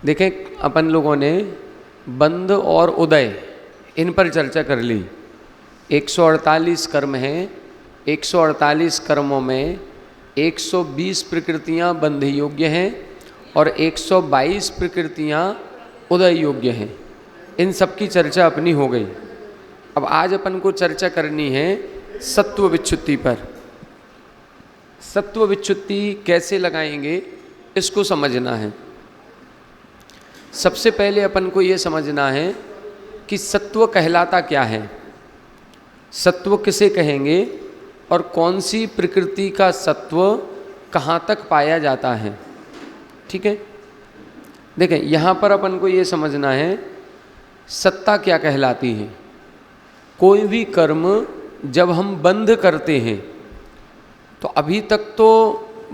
देखें, अपन लोगों ने बंध और उदय इन पर चर्चा कर ली। 148 कर्म हैं, 148 कर्मों में 120 प्रकृतियाँ बंध योग्य हैं और 122 प्रकृतियाँ उदय योग्य हैं। इन सब की चर्चा अपनी हो गई। अब आज अपन को चर्चा करनी है सत्व विच्छुत्ति पर। सत्व विच्छुत्ति कैसे लगाएंगे इसको समझना है। सबसे पहले अपन को ये समझना है कि सत्व कहलाता क्या है, सत्व किसे कहेंगे और कौन सी प्रकृति का सत्व कहाँ तक पाया जाता है। ठीक है, देखें यहाँ पर अपन को ये समझना है सत्ता क्या कहलाती है। कोई भी कर्म जब हम बंध करते हैं तो अभी तक तो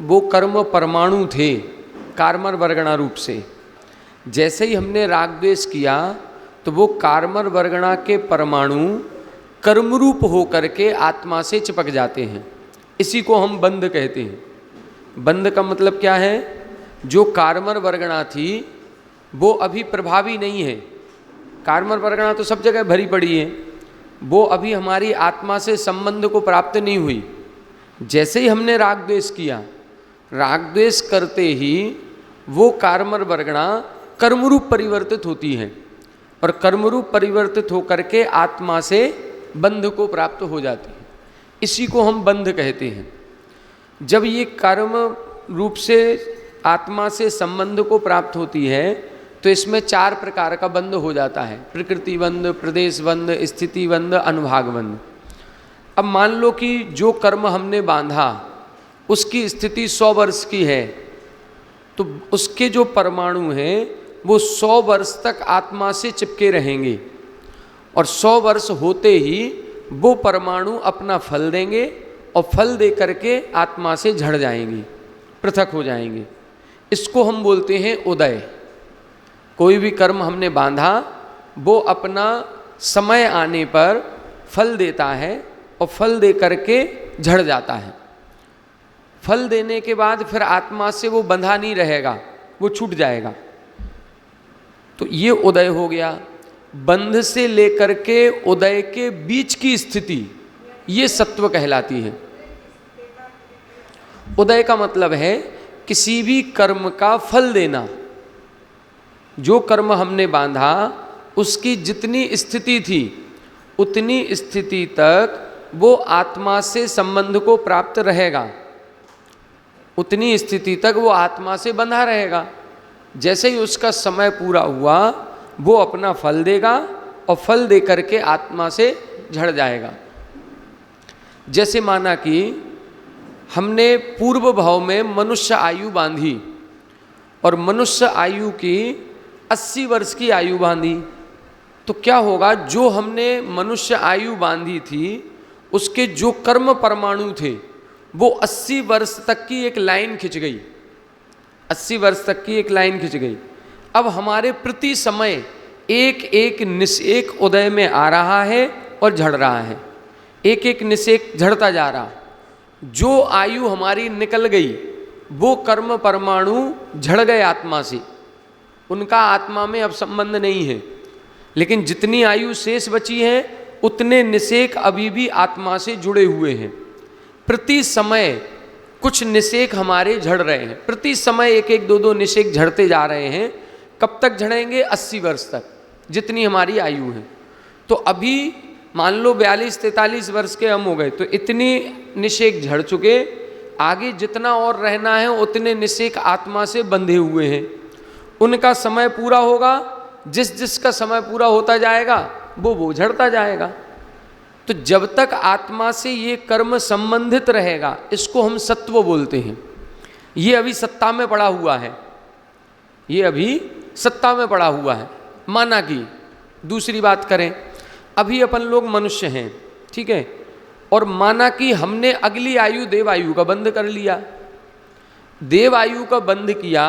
वो कर्म परमाणु थे कार्मर वर्गणा रूप से। जैसे ही हमने राग द्वेष किया तो वो कार्मर वर्गणा के परमाणु कर्मरूप होकर के आत्मा से चिपक जाते हैं। इसी को हम बंध कहते हैं। बंध का मतलब क्या है, जो कार्मर वर्गणा थी वो अभी प्रभावी नहीं है। कार्मर वर्गणा तो सब जगह भरी पड़ी है, वो अभी हमारी आत्मा से संबंध को प्राप्त नहीं हुई। जैसे ही हमने राग द्वेष किया, राग द्वेष करते ही वो कार्मर वर्गणा कर्मरूप परिवर्तित होती है और कर्मरूप परिवर्तित होकर के आत्मा से बंध को प्राप्त हो जाती है। इसी को हम बंध कहते हैं। जब ये कर्म रूप से आत्मा से संबंध को प्राप्त होती है तो इसमें 4 प्रकार का बंध हो जाता है। प्रकृति बंध, प्रदेश बंध, स्थिति बंध, अनुभाग बंध। अब मान लो कि जो कर्म हमने बांधा उसकी स्थिति 100 वर्ष की है तो उसके जो परमाणु हैं वो 100 वर्ष तक आत्मा से चिपके रहेंगे और 100 वर्ष होते ही वो परमाणु अपना फल देंगे और फल दे करके आत्मा से झड़ जाएंगे, पृथक हो जाएंगे। इसको हम बोलते हैं उदय। कोई भी कर्म हमने बांधा वो अपना समय आने पर फल देता है और फल दे करके झड़ जाता है। फल देने के बाद फिर आत्मा से वो बंधा नहीं रहेगा, वो छूट जाएगा। तो ये उदय हो गया। बंध से लेकर के उदय के बीच की स्थिति ये सत्व कहलाती है। उदय का मतलब है किसी भी कर्म का फल देना। जो कर्म हमने बांधा उसकी जितनी स्थिति थी उतनी स्थिति तक वो आत्मा से संबंध को प्राप्त रहेगा, उतनी स्थिति तक वो आत्मा से बंधा रहेगा। जैसे ही उसका समय पूरा हुआ वो अपना फल देगा और फल दे करके आत्मा से झड़ जाएगा। जैसे माना कि हमने पूर्व भाव में मनुष्य आयु बांधी और मनुष्य आयु की 80 वर्ष की आयु बांधी, तो क्या होगा, जो हमने मनुष्य आयु बांधी थी उसके जो कर्म परमाणु थे वो 80 वर्ष तक की एक लाइन खिंच गई, 80 वर्ष तक की एक लाइन खिंच गई। अब हमारे प्रति समय एक एक निषेक उदय में आ रहा है और झड़ रहा है, एक एक निषेक झड़ता जा रहा। जो आयु हमारी निकल गई वो कर्म परमाणु झड़ गए आत्मा से, उनका आत्मा में अब संबंध नहीं है। लेकिन जितनी आयु शेष बची है उतने निषेक अभी भी आत्मा से जुड़े हुए हैं। प्रति समय कुछ निषेक हमारे झड़ रहे हैं, प्रति समय एक एक 2-2 निषेक झड़ते जा रहे हैं। कब तक झड़ेंगे? 80 वर्ष तक, जितनी हमारी आयु है। तो अभी मान लो 42-43 वर्ष के हम हो गए तो इतनी निषेक झड़ चुके, आगे जितना और रहना है उतने निषेक आत्मा से बंधे हुए हैं। उनका समय पूरा होगा, जिस जिसका समय पूरा होता जाएगा वो झड़ता जाएगा। तो जब तक आत्मा से ये कर्म संबंधित रहेगा इसको हम सत्व बोलते हैं। ये अभी सत्ता में पड़ा हुआ है, ये अभी सत्ता में पड़ा हुआ है। माना कि दूसरी बात करें, अभी अपन लोग मनुष्य हैं, ठीक है, और माना कि हमने अगली आयु देवायु का बंध कर लिया। देवायु का बंध किया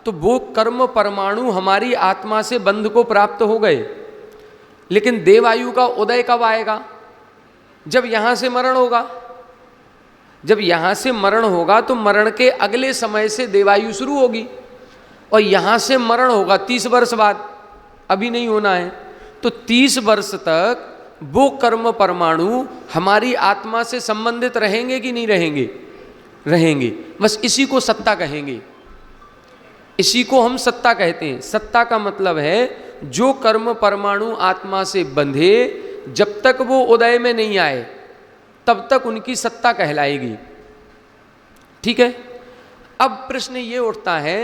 तो वो कर्म परमाणु हमारी आत्मा से बंध को प्राप्त हो गए। लेकिन देवायु का उदय कब आएगा? जब यहाँ से मरण होगा। जब यहाँ से मरण होगा तो मरण के अगले समय से देवायु शुरू होगी। और यहाँ से मरण होगा 30 वर्ष बाद, अभी नहीं होना है, तो 30 वर्ष तक वो कर्म परमाणु हमारी आत्मा से संबंधित रहेंगे कि नहीं रहेंगे? रहेंगे। बस इसी को सत्ता कहेंगे, इसी को हम सत्ता कहते हैं। सत्ता का मतलब है जो कर्म परमाणु आत्मा से बंधे, जब तक वो उदय में नहीं आए तब तक उनकी सत्ता कहलाएगी। ठीक है। अब प्रश्न ये उठता है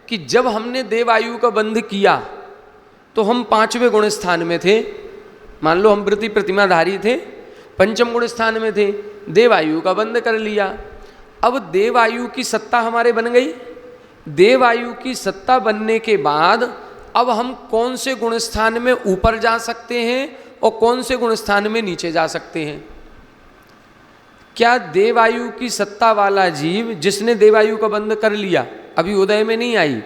कि जब हमने देवायु का बंध किया तो हम 5वें गुण स्थान में थे, मान लो हम वृत्ति प्रतिमाधारी थे, 5म गुण स्थान में थे, देवायु का बंध कर लिया। अब देवायु की सत्ता हमारे बन गई। देवायु की सत्ता बनने के बाद अब हम कौन से गुण स्थान में ऊपर जा सकते हैं और कौन से गुण स्थान में नीचे जा सकते हैं? क्या देवायु की सत्ता वाला जीव जिसने देवायु का बंध कर लिया, अभी उदय में नहीं आई,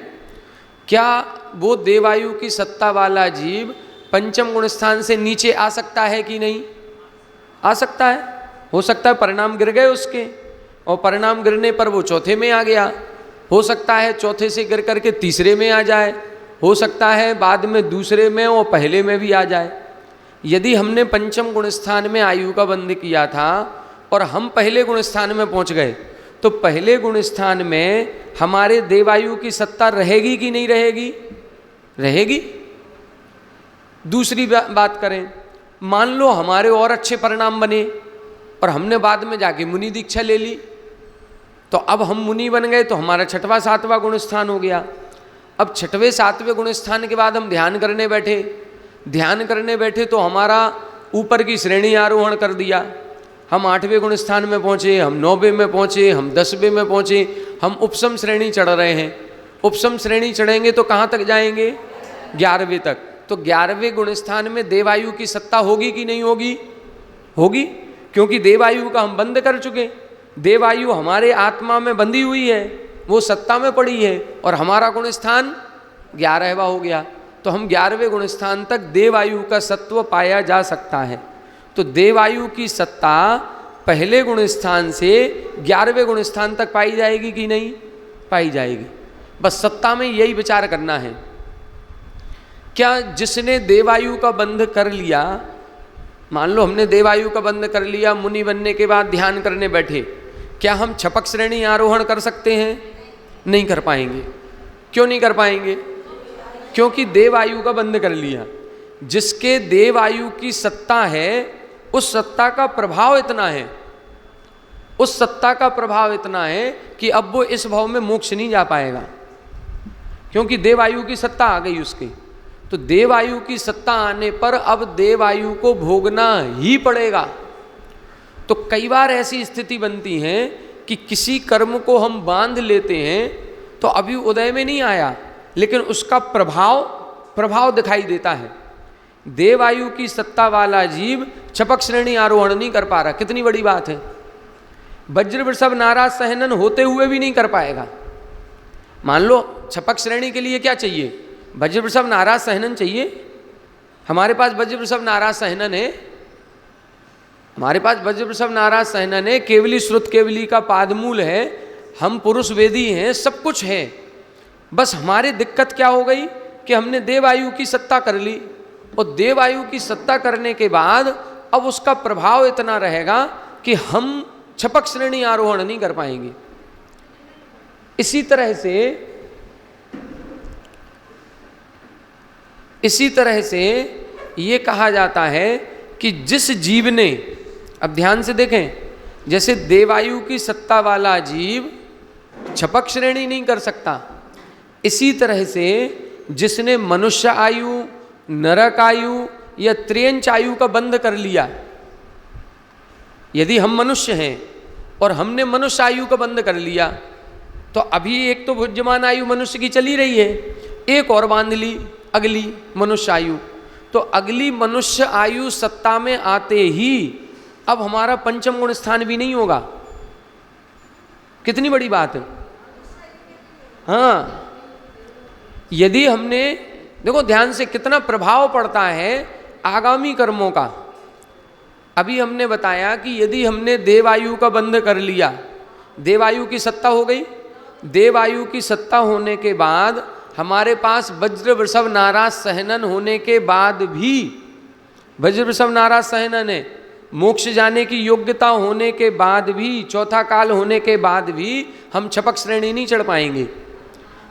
क्या वो देवायु की सत्ता वाला जीव 5म गुण स्थान से नीचे आ सकता है कि नहीं? आ सकता है। हो सकता है परिणाम गिर गए उसके, और परिणाम गिरने पर वो 4थे में आ गया। हो सकता है 4थे से गिर करके 3रे में आ जाए, हो सकता है बाद में 2रे में और पहले में भी आ जाए। यदि हमने 5म गुण स्थान में आयु का बंध किया था और हम पहले गुण स्थान में पहुंच गए, तो पहले गुण स्थान में हमारे देवायु की सत्ता रहेगी कि नहीं रहेगी? रहेगी। दूसरी बात करें, मान लो हमारे और अच्छे परिणाम बने और हमने बाद में जाके मुनि दीक्षा ले ली, तो अब हम मुनि बन गए, तो हमारा 6वां 7वां गुण स्थान हो गया। अब 6वें 7वें गुण स्थान के बाद हम ध्यान करने बैठे, ध्यान करने बैठे तो हमारा ऊपर की श्रेणी आरोहण कर दिया। हम 8वें गुण स्थान में पहुँचे, हम 9वें में पहुँचे, हम 10वें में पहुँचे, हम उपसम श्रेणी चढ़ रहे हैं। उपसम श्रेणी चढ़ेंगे तो कहाँ तक जाएंगे? 11वें तक। तो 11वें गुण स्थान में देवायु की सत्ता होगी कि नहीं होगी? होगी, क्योंकि देवायु का हम बंद कर चुके। देवायु हमारे आत्मा में बंधी हुई है, वो सत्ता में पड़ी है, और हमारा गुण स्थान 11वां हो गया। तो हम 11वें गुण स्थान तक देवायु का सत्व पाया जा सकता है। तो देवायु की सत्ता पहले गुण स्थान से 11वें गुण स्थान तक पाई जाएगी कि नहीं? पाई जाएगी। बस सत्ता में यही विचार करना है। क्या जिसने देवायु का बंध कर लिया, मान लो हमने देवायु का बंध कर लिया, मुनि बनने के बाद ध्यान करने बैठे, क्या हम छपक श्रेणी आरोहण कर सकते हैं? नहीं कर पाएंगे। क्यों नहीं कर पाएंगे? क्योंकि देवायु का बंध कर लिया। जिसके देवायु की सत्ता है, उस सत्ता का प्रभाव इतना है, उस सत्ता का प्रभाव इतना है कि अब वो इस भाव में मोक्ष नहीं जा पाएगा, क्योंकि देवायु की सत्ता आ गई उसकी। तो देवायु की सत्ता आने पर अब देवायु को भोगना ही पड़ेगा। तो कई बार ऐसी स्थिति बनती है कि किसी कर्म को हम बांध लेते हैं, तो अभी उदय में नहीं आया, लेकिन उसका प्रभाव दिखाई देता है। देवायु की सत्ता वाला जीव छपक श्रेणी आरोहण नहीं कर पा रहा, कितनी बड़ी बात है। वज्र वृषभ नाराज सहनन होते हुए भी नहीं कर पाएगा। मान लो छपक श्रेणी के लिए क्या चाहिए? वज्र वृषभ नाराज सहनन चाहिए। हमारे पास वज्र वृषभ नाराज सहनन है, हमारे पास वज्र वृषभ नाराज सहनन है, केवली श्रुत केवली का पादमूल है, हम पुरुष वेदी हैं, सब कुछ है। बस हमारी दिक्कत क्या हो गई कि हमने देवायु की सत्ता कर ली, और देवायु की सत्ता करने के बाद अब उसका प्रभाव इतना रहेगा कि हम छपक श्रेणी आरोहण नहीं कर पाएंगे। इसी तरह से ये कहा जाता है कि जिस जीव ने, अब ध्यान से देखें, जैसे देवायु की सत्ता वाला जीव छपक श्रेणी नहीं कर सकता, इसी तरह से जिसने मनुष्य आयु, नरक आयु या त्रियंच आयु का बंध कर लिया, यदि हम मनुष्य हैं और हमने मनुष्य आयु का बंध कर लिया, तो अभी एक तो भुज्यमान आयु मनुष्य की चली रही है, एक और बांध ली अगली मनुष्य आयु, तो अगली मनुष्य आयु सत्ता में आते ही अब हमारा 5म गुण स्थान भी नहीं होगा। कितनी बड़ी बात है। हाँ, यदि हमने, देखो ध्यान से कितना प्रभाव पड़ता है आगामी कर्मों का। अभी हमने बताया कि यदि हमने देवायु का बंध कर लिया, देवायु की सत्ता हो गई, देवायु की सत्ता होने के बाद हमारे पास वज्र वृषभ नाराज सहनन होने के बाद भी, वज्र वृषभ नाराज सहनन है, मोक्ष जाने की योग्यता होने के बाद भी, चौथा काल होने के बाद भी हम छपक श्रेणी नहीं चढ़ पाएंगे।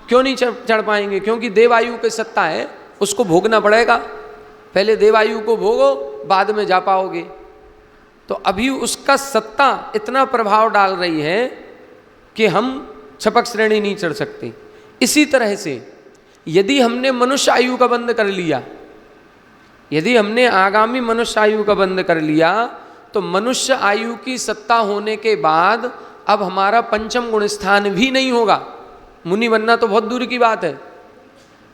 क्यों नहीं चढ़ पाएंगे? क्योंकि देवायु की सत्ता है, उसको भोगना पड़ेगा। पहले देवायु को भोगो, बाद में जा पाओगे। तो अभी उसका सत्ता इतना प्रभाव डाल रही है कि हम छपक श्रेणी नहीं चढ़ सकते। इसी तरह से यदि हमने मनुष्य आयु का बंध कर लिया, यदि हमने आगामी मनुष्य आयु का बंध कर लिया, तो मनुष्य आयु की सत्ता होने के बाद अब हमारा पंचम गुण स्थान भी नहीं होगा। मुनि बनना तो बहुत दूर की बात है,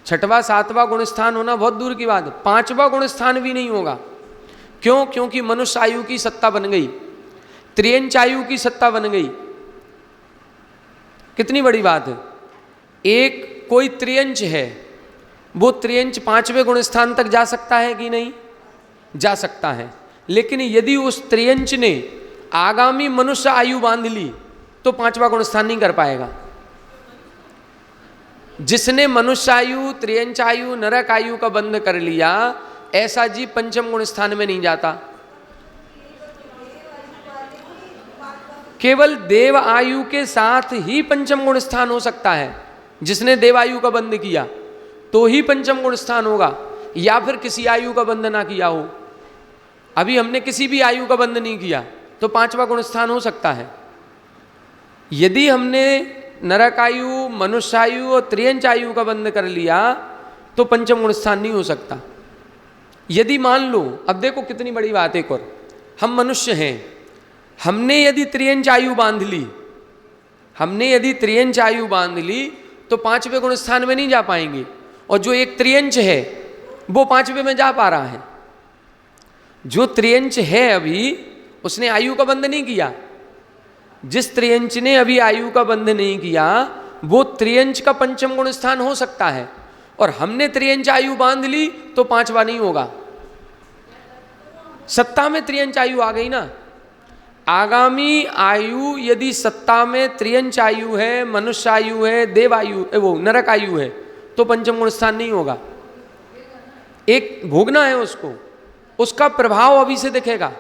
छठवां सातवां गुण स्थान होना बहुत दूर की बात है, पांचवा गुण स्थान भी नहीं होगा। क्यों? क्योंकि मनुष्य आयु की सत्ता बन गई, त्रियंच आयु की सत्ता बन गई। कितनी बड़ी बात है। एक कोई त्रियंच है, वो त्रियंच पांचवें गुण स्थान तक जा सकता है कि नहीं? जा सकता है। लेकिन यदि उस त्रियंच ने आगामी मनुष्य आयु बांध ली तो पांचवा गुण स्थान नहीं कर पाएगा। जिसने मनुष्य आयु, त्रियंच आयु, नरक आयु का बंध कर लिया, ऐसा जीव पंचम गुण स्थान में नहीं जाता। केवल देव आयु के साथ ही पंचम गुण स्थान हो सकता है। जिसने देवायु का बंध किया तो ही पंचम गुण स्थान होगा, या फिर किसी आयु का बंध ना किया हो। अभी हमने किसी भी आयु का बंध नहीं किया तो पांचवा गुण स्थान हो सकता है। यदि हमने नरक आयु, मनुष्य आयु और त्रियंच आयु का बंध कर लिया तो पंचम गुण स्थान नहीं हो सकता। यदि मान लो, अब देखो कितनी बड़ी बात है। एक और, हम मनुष्य हैं, हमने यदि त्रियंच आयु बांध ली, हमने यदि त्रियंच आयु बांध ली तो पांचवें गुण स्थान में नहीं जा पाएंगे। और जो एक त्रियंच है वो पांचवें में जा पा रहा है। जो त्रियंच है अभी, उसने आयु का बंध नहीं किया। जिस त्रियंच ने अभी आयु का बंध नहीं किया, वो त्रियंच का पंचम गुण स्थान हो सकता है। और हमने त्रियंच आयु बांध ली तो पांचवा नहीं होगा। सत्ता में त्रियंच आयु आ गई ना। आगामी आयु यदि सत्ता में त्रियंच आयु है, मनुष्य आयु है, देव आयु, वो नरक आयु है, तो पंचम गुण स्थान नहीं होगा। एक भोगना है उसको, उसका प्रभाव अभी से दिखेगा।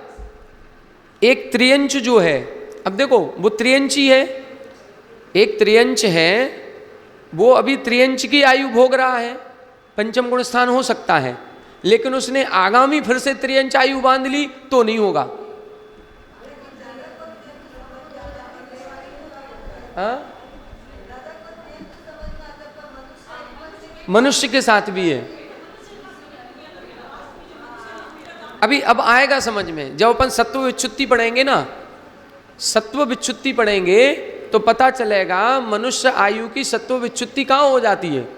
एक त्रियंच जो है, अब देखो वो त्रियंच ही है, एक त्रियंच है, वो अभी त्रियंच की आयु भोग रहा है, पंचम गुण स्थान हो सकता है। लेकिन उसने आगामी फिर से त्रियंच आयु बांध ली तो नहीं होगा। मनुष्य के साथ भी है। अभी अब आएगा समझ में, जब अपन सत्व विच्छुत्ति पढ़ेंगे ना, सत्व विच्छुत्ति पढ़ेंगे तो पता चलेगा मनुष्य आयु की सत्व विच्छुत्ति कहाँ हो जाती है,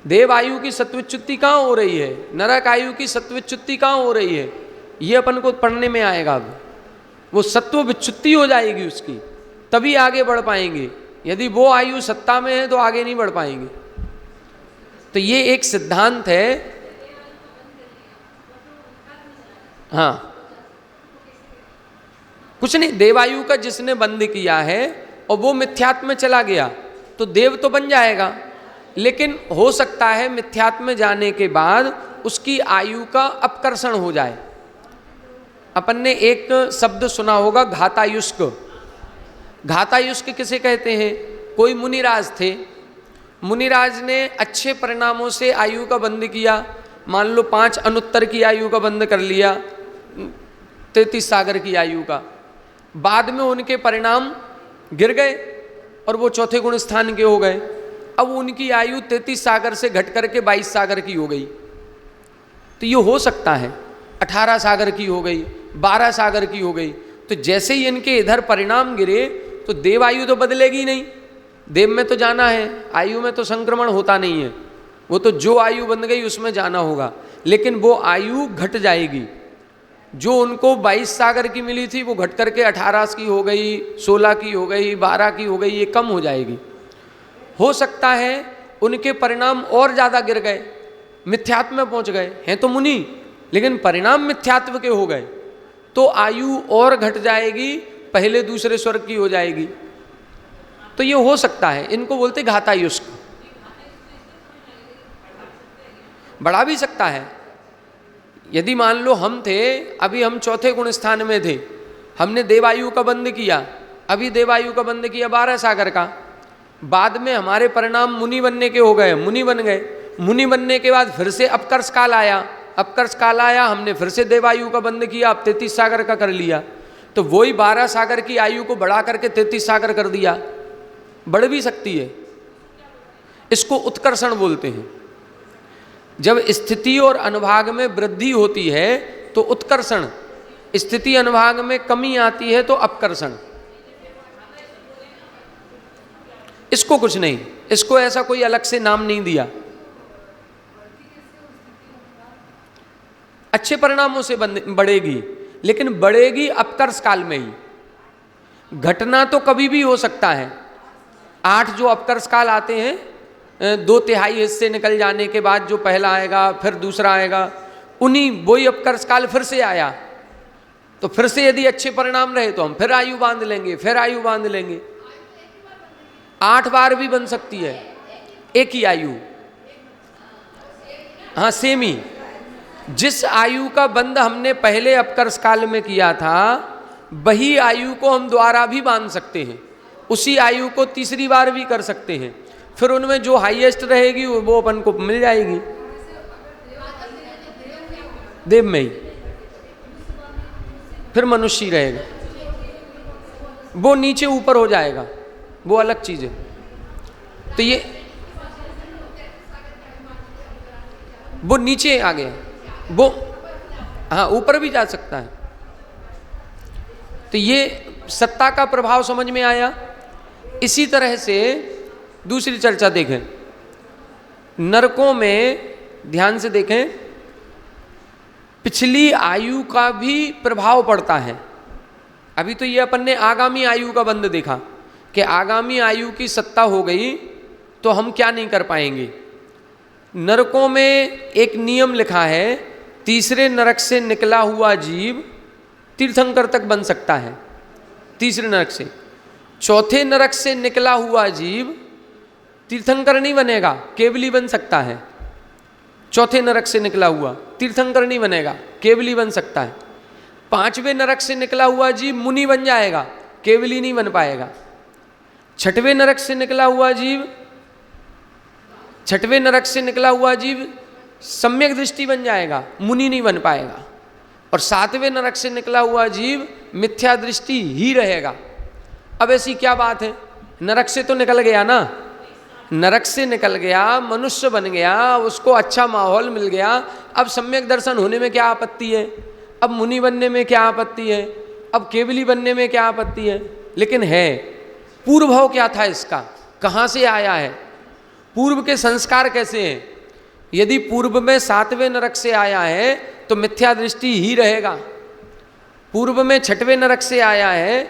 देव आयु की सत्व विच्छुत्ति कहाँ हो रही है, नरक आयु की सत्व विच्छुत्ति कहाँ हो रही है। ये अपन को पढ़ने में आएगा। अब वो सत्व विच्छुत्ति हो जाएगी उसकी, तभी आगे बढ़ पाएंगे। यदि वो आयु सत्ता में है तो आगे नहीं बढ़ पाएंगे। तो ये एक सिद्धांत है। हाँ, कुछ नहीं, देवायु का जिसने बंद किया है और वो मिथ्यात्म में चला गया तो देव तो बन जाएगा, लेकिन हो सकता है मिथ्यात्म में जाने के बाद उसकी आयु का अपकर्षण हो जाए। अपन ने एक शब्द सुना होगा, घातायुष्क। घातायुष्क किसे कहते हैं? कोई मुनिराज थे, मुनिराज ने अच्छे परिणामों से आयु का बंध किया। मान लो 5 अनुत्तर की आयु का बंध कर लिया, 33 सागर की आयु का। बाद में उनके परिणाम गिर गए और वो चौथे गुण स्थान के हो गए। अब उनकी आयु 33 सागर से घट करके 22 सागर की हो गई। तो ये हो सकता है 18 सागर की हो गई, 12 सागर की हो गई। तो जैसे ही इनके इधर परिणाम गिरे तो देव आयु तो बदलेगी नहीं, देव में तो जाना है, आयु में तो संक्रमण होता नहीं है। वो तो जो आयु बन गई उसमें जाना होगा, लेकिन वो आयु घट जाएगी। जो उनको 22 सागर की मिली थी वो घट करके 18 की हो गई, 16 की हो गई, 12 की हो गई, ये कम हो जाएगी। हो सकता है उनके परिणाम और ज़्यादा गिर गए, मिथ्यात्व में पहुंच गए हैं तो मुनि, लेकिन परिणाम मिथ्यात्व के हो गए तो आयु और घट जाएगी, पहले दूसरे स्वर्ग की हो जाएगी। तो ये हो सकता है, इनको बोलते घातायुष्क। बढ़ा भी सकता है। यदि मान लो हम थे, अभी हम चौथे गुण स्थान में थे, हमने देवायु का बंध किया, अभी देवायु का बंध किया 12 सागर का, बाद में हमारे परिणाम मुनि बनने के हो गए, मुनि बन गए, मुनि बनने के बाद फिर से अपकर्ष काल आया, अपकर्ष काल आया, हमने फिर से देवायु का बंध किया, अब 33 सागर का कर लिया, तो वही 12 सागर की आयु को बढ़ा करके 33 सागर कर दिया। बढ़ भी सकती है, इसको उत्कर्षण बोलते हैं। जब स्थिति और अनुभाग में वृद्धि होती है तो उत्कर्षण, स्थिति अनुभाग में कमी आती है तो अपकर्षण। इसको कुछ नहीं, इसको ऐसा कोई अलग से नाम नहीं दिया। अच्छे परिणामों से बढ़ेगी, लेकिन बढ़ेगी अपकर्ष काल में ही। घटना तो कभी भी हो सकता है। 8 जो अपकर्ष काल आते हैं, 2/3 हिस्से निकल जाने के बाद जो पहला आएगा फिर दूसरा आएगा, उन्हीं वही अपकर्ष काल फिर से आया, तो फिर से यदि अच्छे परिणाम रहे तो हम फिर आयु बांध लेंगे, फिर आयु बांध लेंगे। 8 बार भी बन सकती है एक ही आयु। हाँ, सेम ही। जिस आयु का बंध हमने पहले अपकर्ष काल में किया था, वही आयु को हम दोबारा भी बांध सकते हैं, उसी आयु को तीसरी बार भी कर सकते हैं। फिर उनमें जो हाईएस्ट रहेगी वो अपन को मिल जाएगी देव में ही, फिर मनुष्य ही रहेगा, वो नीचे ऊपर हो जाएगा, वो अलग चीज है। तो ये वो नीचे आ गया, वो हाँ ऊपर भी जा सकता है। तो ये सत्ता का प्रभाव समझ में आया। इसी तरह से दूसरी चर्चा देखें, नरकों में ध्यान से देखें, पिछली आयु का भी प्रभाव पड़ता है। अभी तो ये अपन ने आगामी आयु का बंध देखा कि आगामी आयु की सत्ता हो गई तो हम क्या नहीं कर पाएंगे। नरकों में एक नियम लिखा है, तीसरे नरक से निकला हुआ जीव तीर्थंकर तक बन सकता है, तीसरे नरक से। चौथे नरक से निकला हुआ जीव तीर्थंकर नहीं बनेगा, केवली बन सकता है। चौथे नरक से निकला हुआ तीर्थंकर नहीं बनेगा, केवली बन सकता है। 5वें नरक से निकला हुआ जीव मुनि बन जाएगा, केवली नहीं बन पाएगा। 6वें नरक से निकला हुआ जीव, 6वें नरक से निकला हुआ जीव सम्यक दृष्टि बन जाएगा, मुनि नहीं बन पाएगा। और 7वें नरक से निकला हुआ जीव मिथ्या दृष्टि ही रहेगा। अब ऐसी क्या बात है, नरक से तो निकल गया ना, नरक से निकल गया, मनुष्य बन गया, उसको अच्छा माहौल मिल गया, अब सम्यक दर्शन होने में क्या आपत्ति है, अब मुनि बनने में क्या आपत्ति है, अब केवली बनने में क्या आपत्ति है। लेकिन है, पूर्व भाव क्या था इसका, कहाँ से आया है, पूर्व के संस्कार कैसे हैं। यदि पूर्व में 7वें नरक से आया है तो मिथ्या दृष्टि ही रहेगा। पूर्व में 6वें नरक से आया है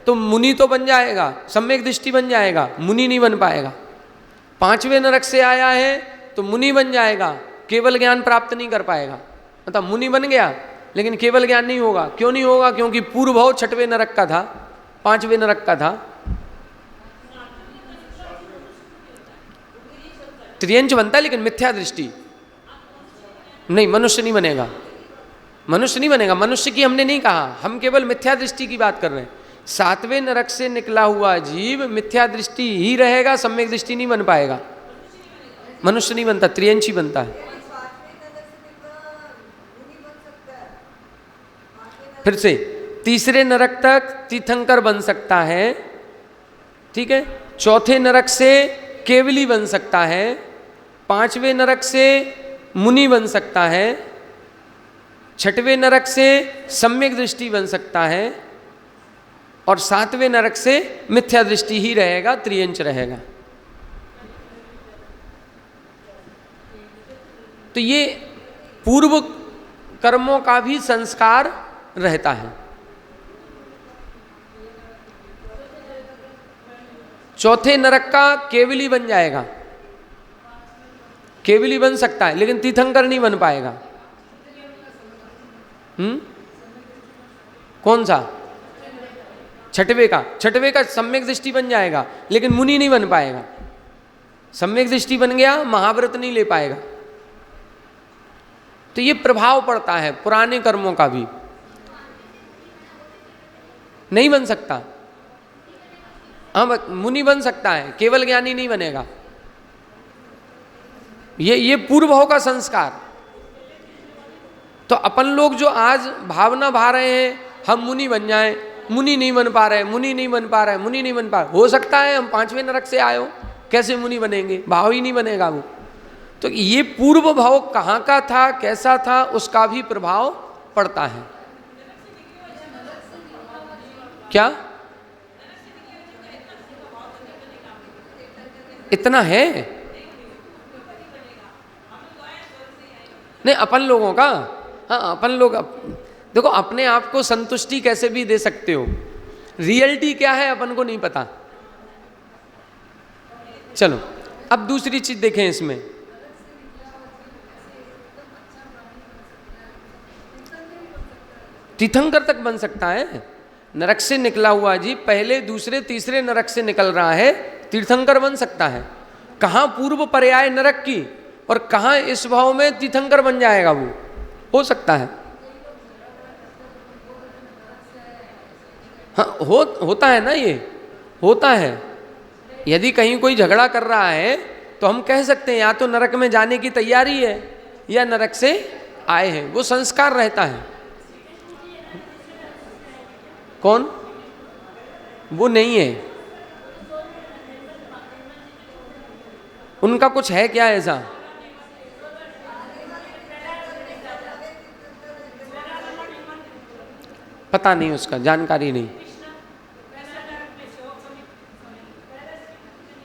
तो मुनि तो बन जाएगा, सम्यक दृष्टि बन जाएगा, मुनि नहीं बन पाएगा। 5वें नरक से आया है तो मुनि बन जाएगा, केवल ज्ञान प्राप्त नहीं कर पाएगा। मतलब मुनि बन गया लेकिन केवल ज्ञान नहीं होगा। क्यों नहीं होगा, क्योंकि पूर्व भाव 6वें नरक का था, 5वें नरक का था। त्रियंच बनता है लेकिन मिथ्या दृष्टि नहीं, मनुष्य नहीं बनेगा, मनुष्य नहीं बनेगा। मनुष्य की हमने नहीं कहा, हम केवल मिथ्या दृष्टि की बात कर रहे हैं। 7वें नरक से निकला हुआ जीव मिथ्या दृष्टि ही रहेगा, सम्यक दृष्टि नहीं बन पाएगा, मनुष्य नहीं बनता, त्रियंची बनता है। फिर से तीसरे नरक तक तीर्थंकर बन सकता है, ठीक है। चौथे नरक से केवली बन सकता है, 5वें नरक से मुनि बन सकता है, 6वें नरक से सम्यक दृष्टि बन सकता है, और 7वें नरक से मिथ्या दृष्टि ही रहेगा, त्रियंच रहेगा। तो ये पूर्व कर्मों का भी संस्कार रहता है। चौथे नरक का केवली बन जाएगा, केवली बन सकता है लेकिन तीर्थंकर नहीं बन पाएगा। कौन सा? 6वें का सम्यक दृष्टि बन जाएगा लेकिन मुनि नहीं बन पाएगा। सम्यक दृष्टि बन गया, महाव्रत नहीं ले पाएगा, तो ये प्रभाव पड़ता है पुराने कर्मों का भी। नहीं बन सकता, हाँ मुनि बन सकता है, केवल ज्ञानी नहीं बनेगा। ये पूर्व भाव का संस्कार। तो अपन लोग जो आज भावना भा रहे हैं हम मुनि बन जाएं, मुनि नहीं बन पा रहे, मुनि नहीं बन पा रहे, मुनि नहीं बन पा रहे। हो सकता है हम 5वें नरक से आए हो, कैसे मुनि बनेंगे, भाव ही नहीं बनेगा वो। तो ये पूर्व भाव कहाँ का था, कैसा था, उसका भी प्रभाव पड़ता है। क्या इतना है? नहीं अपन लोगों का, हाँ अपन लोग देखो अपने आप को संतुष्टि कैसे भी दे सकते हो, रियलिटी क्या है अपन को नहीं पता। चलो अब दूसरी चीज देखें इसमें। तीर्थंकर तक बन सकता है, नरक से निकला हुआ जी पहले दूसरे तीसरे नरक से निकल रहा है, तीर्थंकर बन सकता है। कहाँ पूर्व पर्याय नरक की और कहाँ इस भाव में तीर्थंकर बन जाएगा, वो हो सकता है। हाँ होता है ना, ये होता है। यदि कहीं कोई झगड़ा कर रहा है तो हम कह सकते हैं या तो नरक में जाने की तैयारी है या नरक से आए हैं, वो संस्कार रहता है। कौन? वो नहीं है, उनका कुछ है क्या ऐसा? पता नहीं, उसका जानकारी नहीं।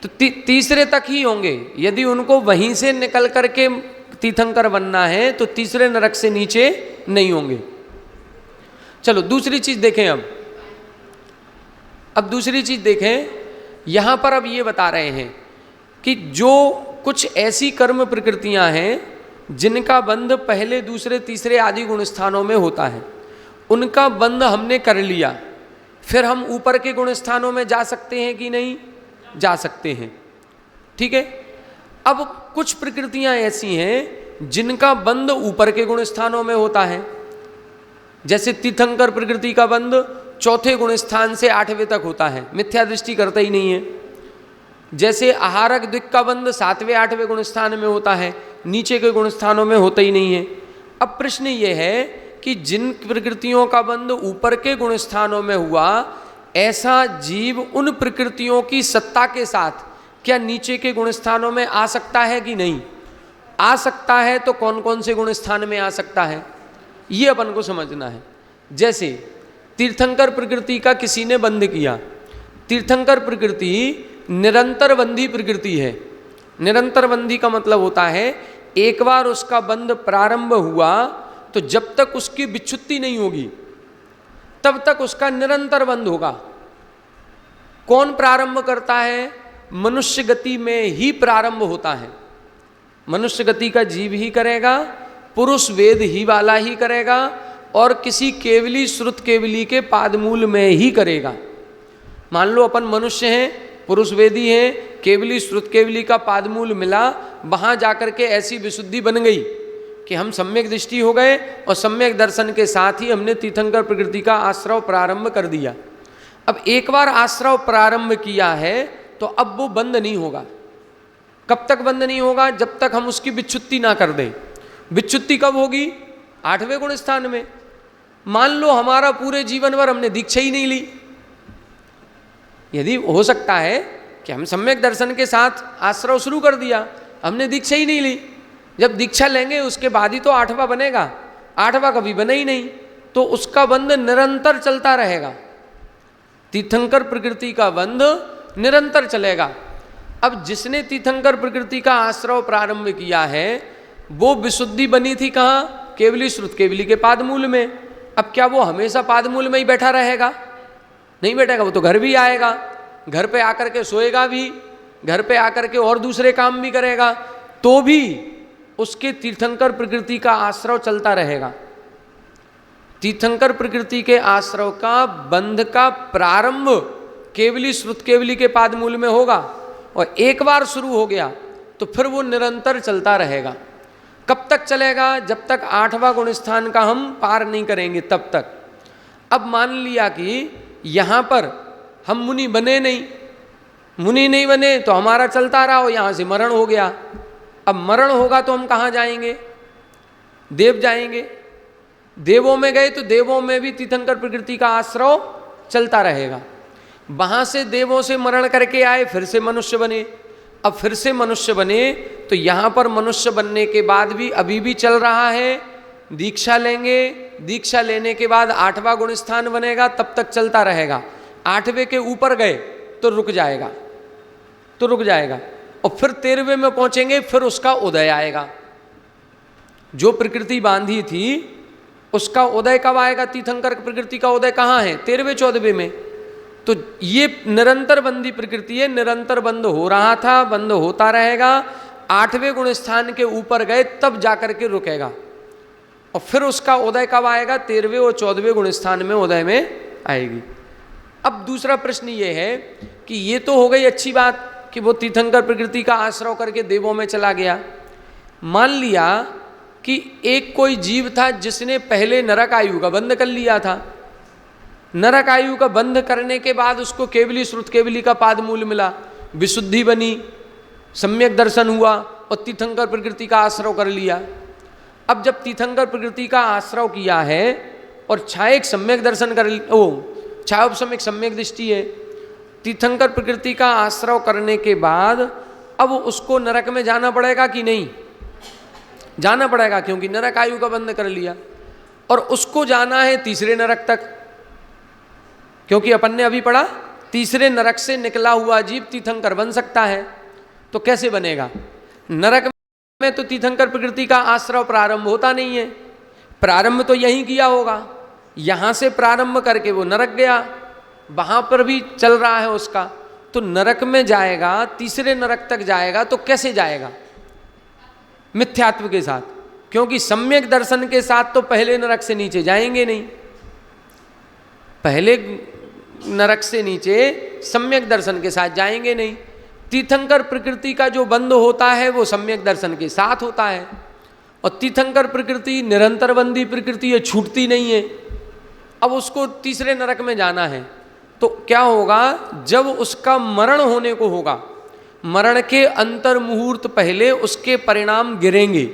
तो तीसरे तक ही होंगे। यदि उनको वहीं से निकल करके तीर्थंकर बनना है तो तीसरे नरक से नीचे नहीं होंगे। चलो दूसरी चीज देखें। अब दूसरी चीज देखें, यहां पर अब ये बता रहे हैं कि जो कुछ ऐसी कर्म प्रकृतियां हैं जिनका बंध पहले दूसरे तीसरे आदि गुण स्थानों में होता है, उनका बंध हमने कर लिया, फिर हम ऊपर के गुण स्थानों में जा सकते हैं कि नहीं? जा सकते हैं, ठीक है। अब कुछ प्रकृतियां ऐसी हैं जिनका बंध ऊपर के गुण स्थानों में होता है, जैसे तीर्थंकर प्रकृति का बंध चौथे गुण स्थान से 8वें तक होता है, मिथ्या दृष्टि करता ही नहीं है। जैसे आहारक दिक् का बंध 7वें 8वें गुण स्थान में होता है, नीचे के गुण स्थानों में होता ही नहीं है। अब प्रश्न ये है कि जिन प्रकृतियों का बंध ऊपर के गुण स्थानों में हुआ, ऐसा जीव उन प्रकृतियों की सत्ता के साथ क्या नीचे के गुण स्थानों में आ सकता है कि नहीं? आ सकता है तो कौन कौन से गुण स्थान में आ सकता है, ये अपन को समझना है। जैसे तीर्थंकर प्रकृति का किसी ने बंध किया, तीर्थंकर प्रकृति निरंतर बंधी प्रकृति है। निरंतर बंधी का मतलब होता है एक बार उसका बंध प्रारंभ हुआ तो जब तक उसकी विच्छुत्ति नहीं होगी तब तक उसका निरंतर बंध होगा। कौन प्रारंभ करता है? मनुष्य गति में ही प्रारंभ होता है। मनुष्य गति का जीव ही करेगा, पुरुष वेद ही वाला ही करेगा और किसी केवली श्रुत केवली के पादमूल में ही करेगा। मान लो अपन मनुष्य हैं, पुरुष वेदी हैं, केवली श्रुत केवली का पादमूल मिला, वहां जाकर के ऐसी विशुद्धि बन गई कि हम सम्यक दृष्टि हो गए और सम्यक दर्शन के साथ ही हमने तीर्थंकर प्रकृति का आश्रव प्रारंभ कर दिया। अब एक बार आश्रव प्रारंभ किया है तो अब वो बंद नहीं होगा। कब तक बंद नहीं होगा? जब तक हम उसकी विच्छुत्ति ना कर दें। विच्छुत्ति कब होगी? 8वें गुण स्थान में। मान लो हमारा पूरे जीवन भर हमने दीक्षा ही नहीं ली, यदि हो सकता है कि हम सम्यक दर्शन के साथ आश्रव शुरू कर दिया, हमने दीक्षा ही नहीं ली, जब दीक्षा लेंगे उसके बाद ही तो 8वां बनेगा, 8वां कभी बना ही नहीं, तो उसका बंध निरंतर चलता रहेगा। तीर्थंकर प्रकृति का बंध निरंतर चलेगा। अब जिसने तीर्थंकर प्रकृति का आश्रव प्रारंभ किया है वो विशुद्धि बनी थी कहाँ? केवली श्रुत केवली के पादमूल में। अब क्या वो हमेशा पादमूल में ही बैठा रहेगा? नहीं बैठेगा, वो तो घर भी आएगा, घर पे आकर के सोएगा भी, घर पे आकर के और दूसरे काम भी करेगा, तो भी उसके तीर्थंकर प्रकृति का आश्रव चलता रहेगा। तीर्थंकर प्रकृति के आश्रव का बंध का प्रारंभ केवली श्रुत केवली के पादमूल में होगा और एक बार शुरू हो गया तो फिर वो निरंतर चलता रहेगा। कब तक चलेगा? जब तक 8वां गुण स्थान का हम पार नहीं करेंगे तब तक। अब मान लिया कि यहां पर हम मुनि बने नहीं, मुनि नहीं बने तो हमारा चलता रहा, यहां से मरण हो गया। अब मरण होगा तो हम कहां जाएंगे? देव जाएंगे। देवों में गए तो देवों में भी तीर्थंकर प्रकृति का आश्रय चलता रहेगा। वहां से देवों से मरण करके आए, फिर से मनुष्य बने। अब फिर से मनुष्य बने तो यहां पर मनुष्य बनने के बाद भी अभी भी चल रहा है। दीक्षा लेंगे, दीक्षा लेने के बाद 8वां गुण स्थान बनेगा, तब तक चलता रहेगा। 8वें के ऊपर गए तो रुक जाएगा, तो रुक जाएगा। और फिर 13वें में पहुंचेंगे, फिर उसका उदय आएगा। जो प्रकृति बांधी थी उसका उदय कब आएगा? तीर्थंकर प्रकृति का उदय कहाँ है? 13वें 14वें में। तो ये निरंतर बंदी प्रकृति है, निरंतर बंद हो रहा था, बंद होता रहेगा। 8वें गुण स्थान के ऊपर गए तब जाकर के रुकेगा। और फिर उसका उदय कब आएगा? 13वें और 14वें गुण स्थान में उदय में आएगी। अब दूसरा प्रश्न ये है कि ये तो हो गई अच्छी बात कि वो तीर्थंकर प्रकृति का आश्रय करके देवों में चला गया। मान लिया कि एक कोई जीव था जिसने पहले नरक आयु का बंध कर लिया था। नरक आयु का बंध करने के बाद उसको केवली श्रुत केवली का पाद मूल मिला, विशुद्धि बनी, सम्यक दर्शन हुआ और तीर्थंकर प्रकृति का आश्रय कर लिया। अब जब तीर्थंकर प्रकृति का आश्रय किया है और छायक सम्यक दर्शन कर छायोपशमिक सम्यक दृष्टि है, तीर्थंकर प्रकृति का आश्रय करने के बाद अब उसको नरक में जाना पड़ेगा कि नहीं? जाना पड़ेगा, क्योंकि नरक आयु का बंध कर लिया। और उसको जाना है तीसरे नरक तक, क्योंकि अपन ने अभी पढ़ा तीसरे नरक से निकला हुआ जीव तीर्थंकर बन सकता है। तो कैसे बनेगा? नरक में तो तीर्थंकर प्रकृति का आश्रय प्रारंभ होता नहीं है, प्रारंभ तो यहीं किया होगा। यहां से प्रारंभ करके वो नरक गया, वहां पर भी चल रहा है उसका, तो नरक में जाएगा, तीसरे नरक तक जाएगा। तो कैसे जाएगा? मिथ्यात्व के साथ, क्योंकि सम्यक दर्शन के साथ तो पहले नरक से नीचे जाएंगे नहीं। पहले नरक से नीचे सम्यक दर्शन के साथ जाएंगे नहीं। तीर्थंकर प्रकृति का जो बंध होता है वो सम्यक दर्शन के साथ होता है। और तीर्थंकर प्रकृति निरंतर बंदी प्रकृति है, छूटती नहीं है। अब उसको तीसरे नरक में जाना है तो क्या होगा? जब उसका मरण होने को होगा, मरण के अंतर मुहूर्त पहले उसके परिणाम गिरेंगे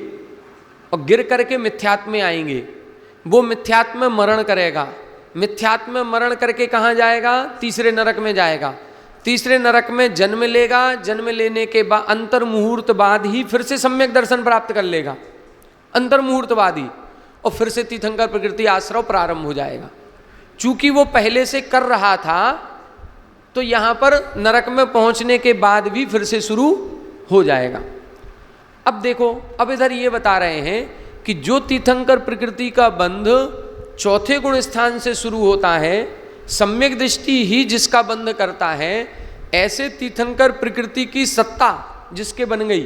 और गिर करके मिथ्यात्व में आएंगे। वो मिथ्यात्व में मरण करेगा, मिथ्यात्व में मरण करके कहाँ जाएगा? तीसरे नरक में जाएगा। तीसरे नरक में जन्म लेगा, जन्म लेने के बाद अंतर मुहूर्त बाद ही फिर से सम्यक दर्शन प्राप्त कर लेगा, अंतर मुहूर्त बाद ही। और फिर से तीर्थंकर प्रकृति आश्रय प्रारंभ हो जाएगा। चूंकि वो पहले से कर रहा था तो यहाँ पर नरक में पहुँचने के बाद भी फिर से शुरू हो जाएगा। अब देखो, अब इधर ये बता रहे हैं कि जो तीर्थंकर प्रकृति का बंध चौथे गुण स्थान से शुरू होता है, सम्यक दृष्टि ही जिसका बंध करता है, ऐसे तीर्थंकर प्रकृति की सत्ता जिसके बन गई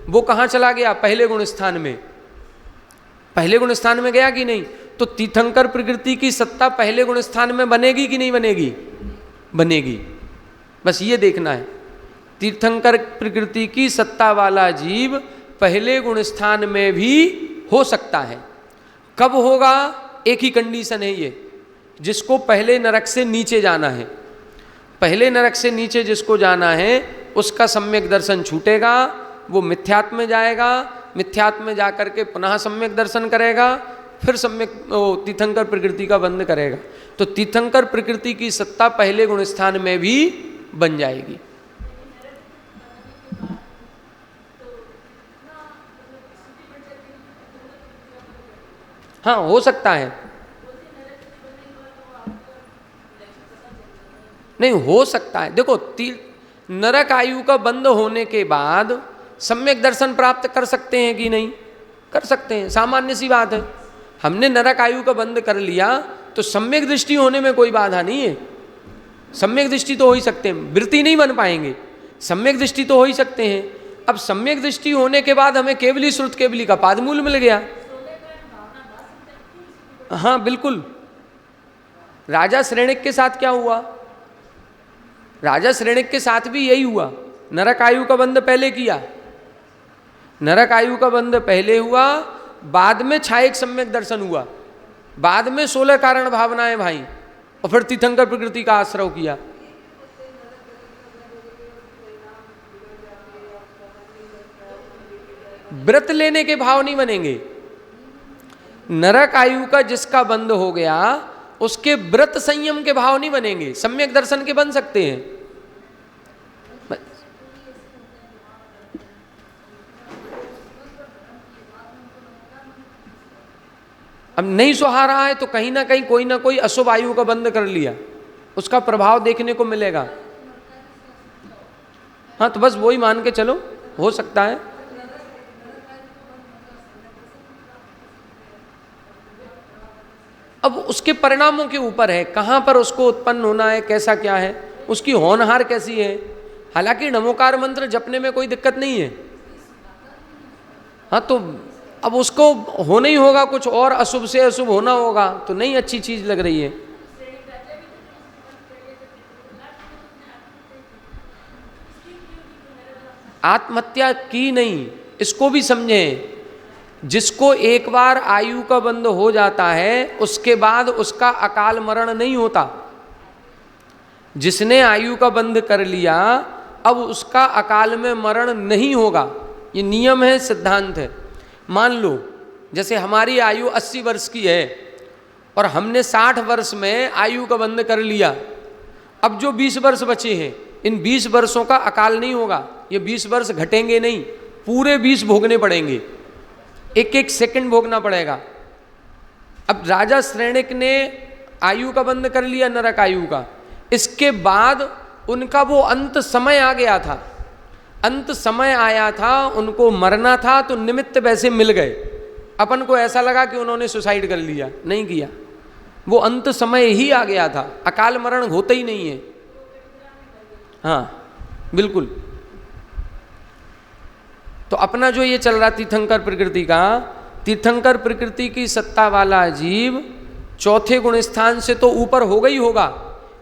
वो कहाँ चला गया? पहले गुण स्थान में। पहले गुण स्थान में गया कि नहीं? तो तीर्थंकर प्रकृति की सत्ता पहले गुण स्थान में बनेगी कि नहीं बनेगी? बनेगी। बस ये देखना है, तीर्थंकर प्रकृति की सत्ता वाला जीव पहले गुण स्थान में भी हो सकता है। कब होगा? एक ही कंडीशन है ये, जिसको पहले नरक से नीचे जाना है। पहले नरक से नीचे जिसको जाना है उसका सम्यक दर्शन छूटेगा, वो मिथ्यात्व में जाएगा, मिथ्यात्व में जाकर के पुनः सम्यक दर्शन करेगा, फिर सम्यक तीर्थंकर प्रकृति का बंध करेगा। तो तीर्थंकर प्रकृति की सत्ता पहले गुण स्थान में भी बन जाएगी। हाँ, हो सकता है। नहीं, हो सकता है। देखो, नरक आयु का बंद होने के बाद सम्यक दर्शन प्राप्त कर सकते हैं कि नहीं? कर सकते हैं, सामान्य सी बात है। हमने नरक आयु का बंद कर लिया तो सम्यक दृष्टि होने में कोई बाधा नहीं है। सम्यक दृष्टि तो हो ही सकते हैं, वृत्ति नहीं बन पाएंगे, सम्यक दृष्टि तो हो ही सकते हैं। अब सम्यक दृष्टि होने के बाद हमें केवली श्रुत केवली का पादमूल मिल गया। हाँ बिल्कुल। राजा श्रेणिक के साथ क्या हुआ? राजा श्रेणिक के साथ भी यही हुआ। नरक आयु का बंध पहले किया, नरक आयु का बंध पहले हुआ, बाद में छायक सम्यक दर्शन हुआ, बाद में 16 कारण भावनाएं भाई, और फिर तीर्थंकर प्रकृति का आश्रय किया। व्रत लेने के भाव नहीं बनेंगे। नरक आयु का जिसका बंध हो गया उसके व्रत संयम के भाव नहीं बनेंगे, सम्यक दर्शन के बन सकते हैं। अब नहीं सुहा रहा है तो कहीं ना कहीं कोई ना कोई अशुभ आयु का बंध कर लिया, उसका प्रभाव देखने को मिलेगा। हाँ, तो बस वही मान के चलो, हो सकता है। अब उसके परिणामों के ऊपर है, कहाँ पर उसको उत्पन्न होना है, कैसा क्या है, उसकी होनहार कैसी है। हालांकि नमोकार मंत्र जपने में कोई दिक्कत नहीं है। हाँ, तो अब उसको होना ही होगा, कुछ और अशुभ से अशुभ होना होगा, तो नहीं अच्छी चीज लग रही है। आत्महत्या की नहीं, इसको भी समझें। जिसको एक बार आयु का बंध हो जाता है उसके बाद उसका अकाल मरण नहीं होता। जिसने आयु का बंध कर लिया अब उसका अकाल में मरण नहीं होगा, ये नियम है, सिद्धांत है। मान लो जैसे हमारी आयु 80 वर्ष की है और हमने 60 वर्ष में आयु का बंध कर लिया, अब जो 20 वर्ष बचे हैं इन 20 वर्षों का अकाल नहीं होगा, ये 20 वर्ष घटेंगे नहीं, पूरे 20 भोगने पड़ेंगे, एक एक सेकंड भोगना पड़ेगा। अब राजा श्रेणिक ने आयु का बंध कर लिया नरक आयु का, इसके बाद उनका वो अंत समय आ गया था, अंत समय आया था, उनको मरना था तो निमित्त वैसे मिल गए। अपन को ऐसा लगा कि उन्होंने सुसाइड कर लिया, नहीं किया, वो अंत समय ही आ गया था, अकाल मरण होता ही नहीं है। हाँ बिल्कुल। तो अपना जो ये चल रहा तीर्थंकर प्रकृति का, तीर्थंकर प्रकृति की सत्ता वाला जीव चौथे गुण स्थान से तो ऊपर होगा ही होगा,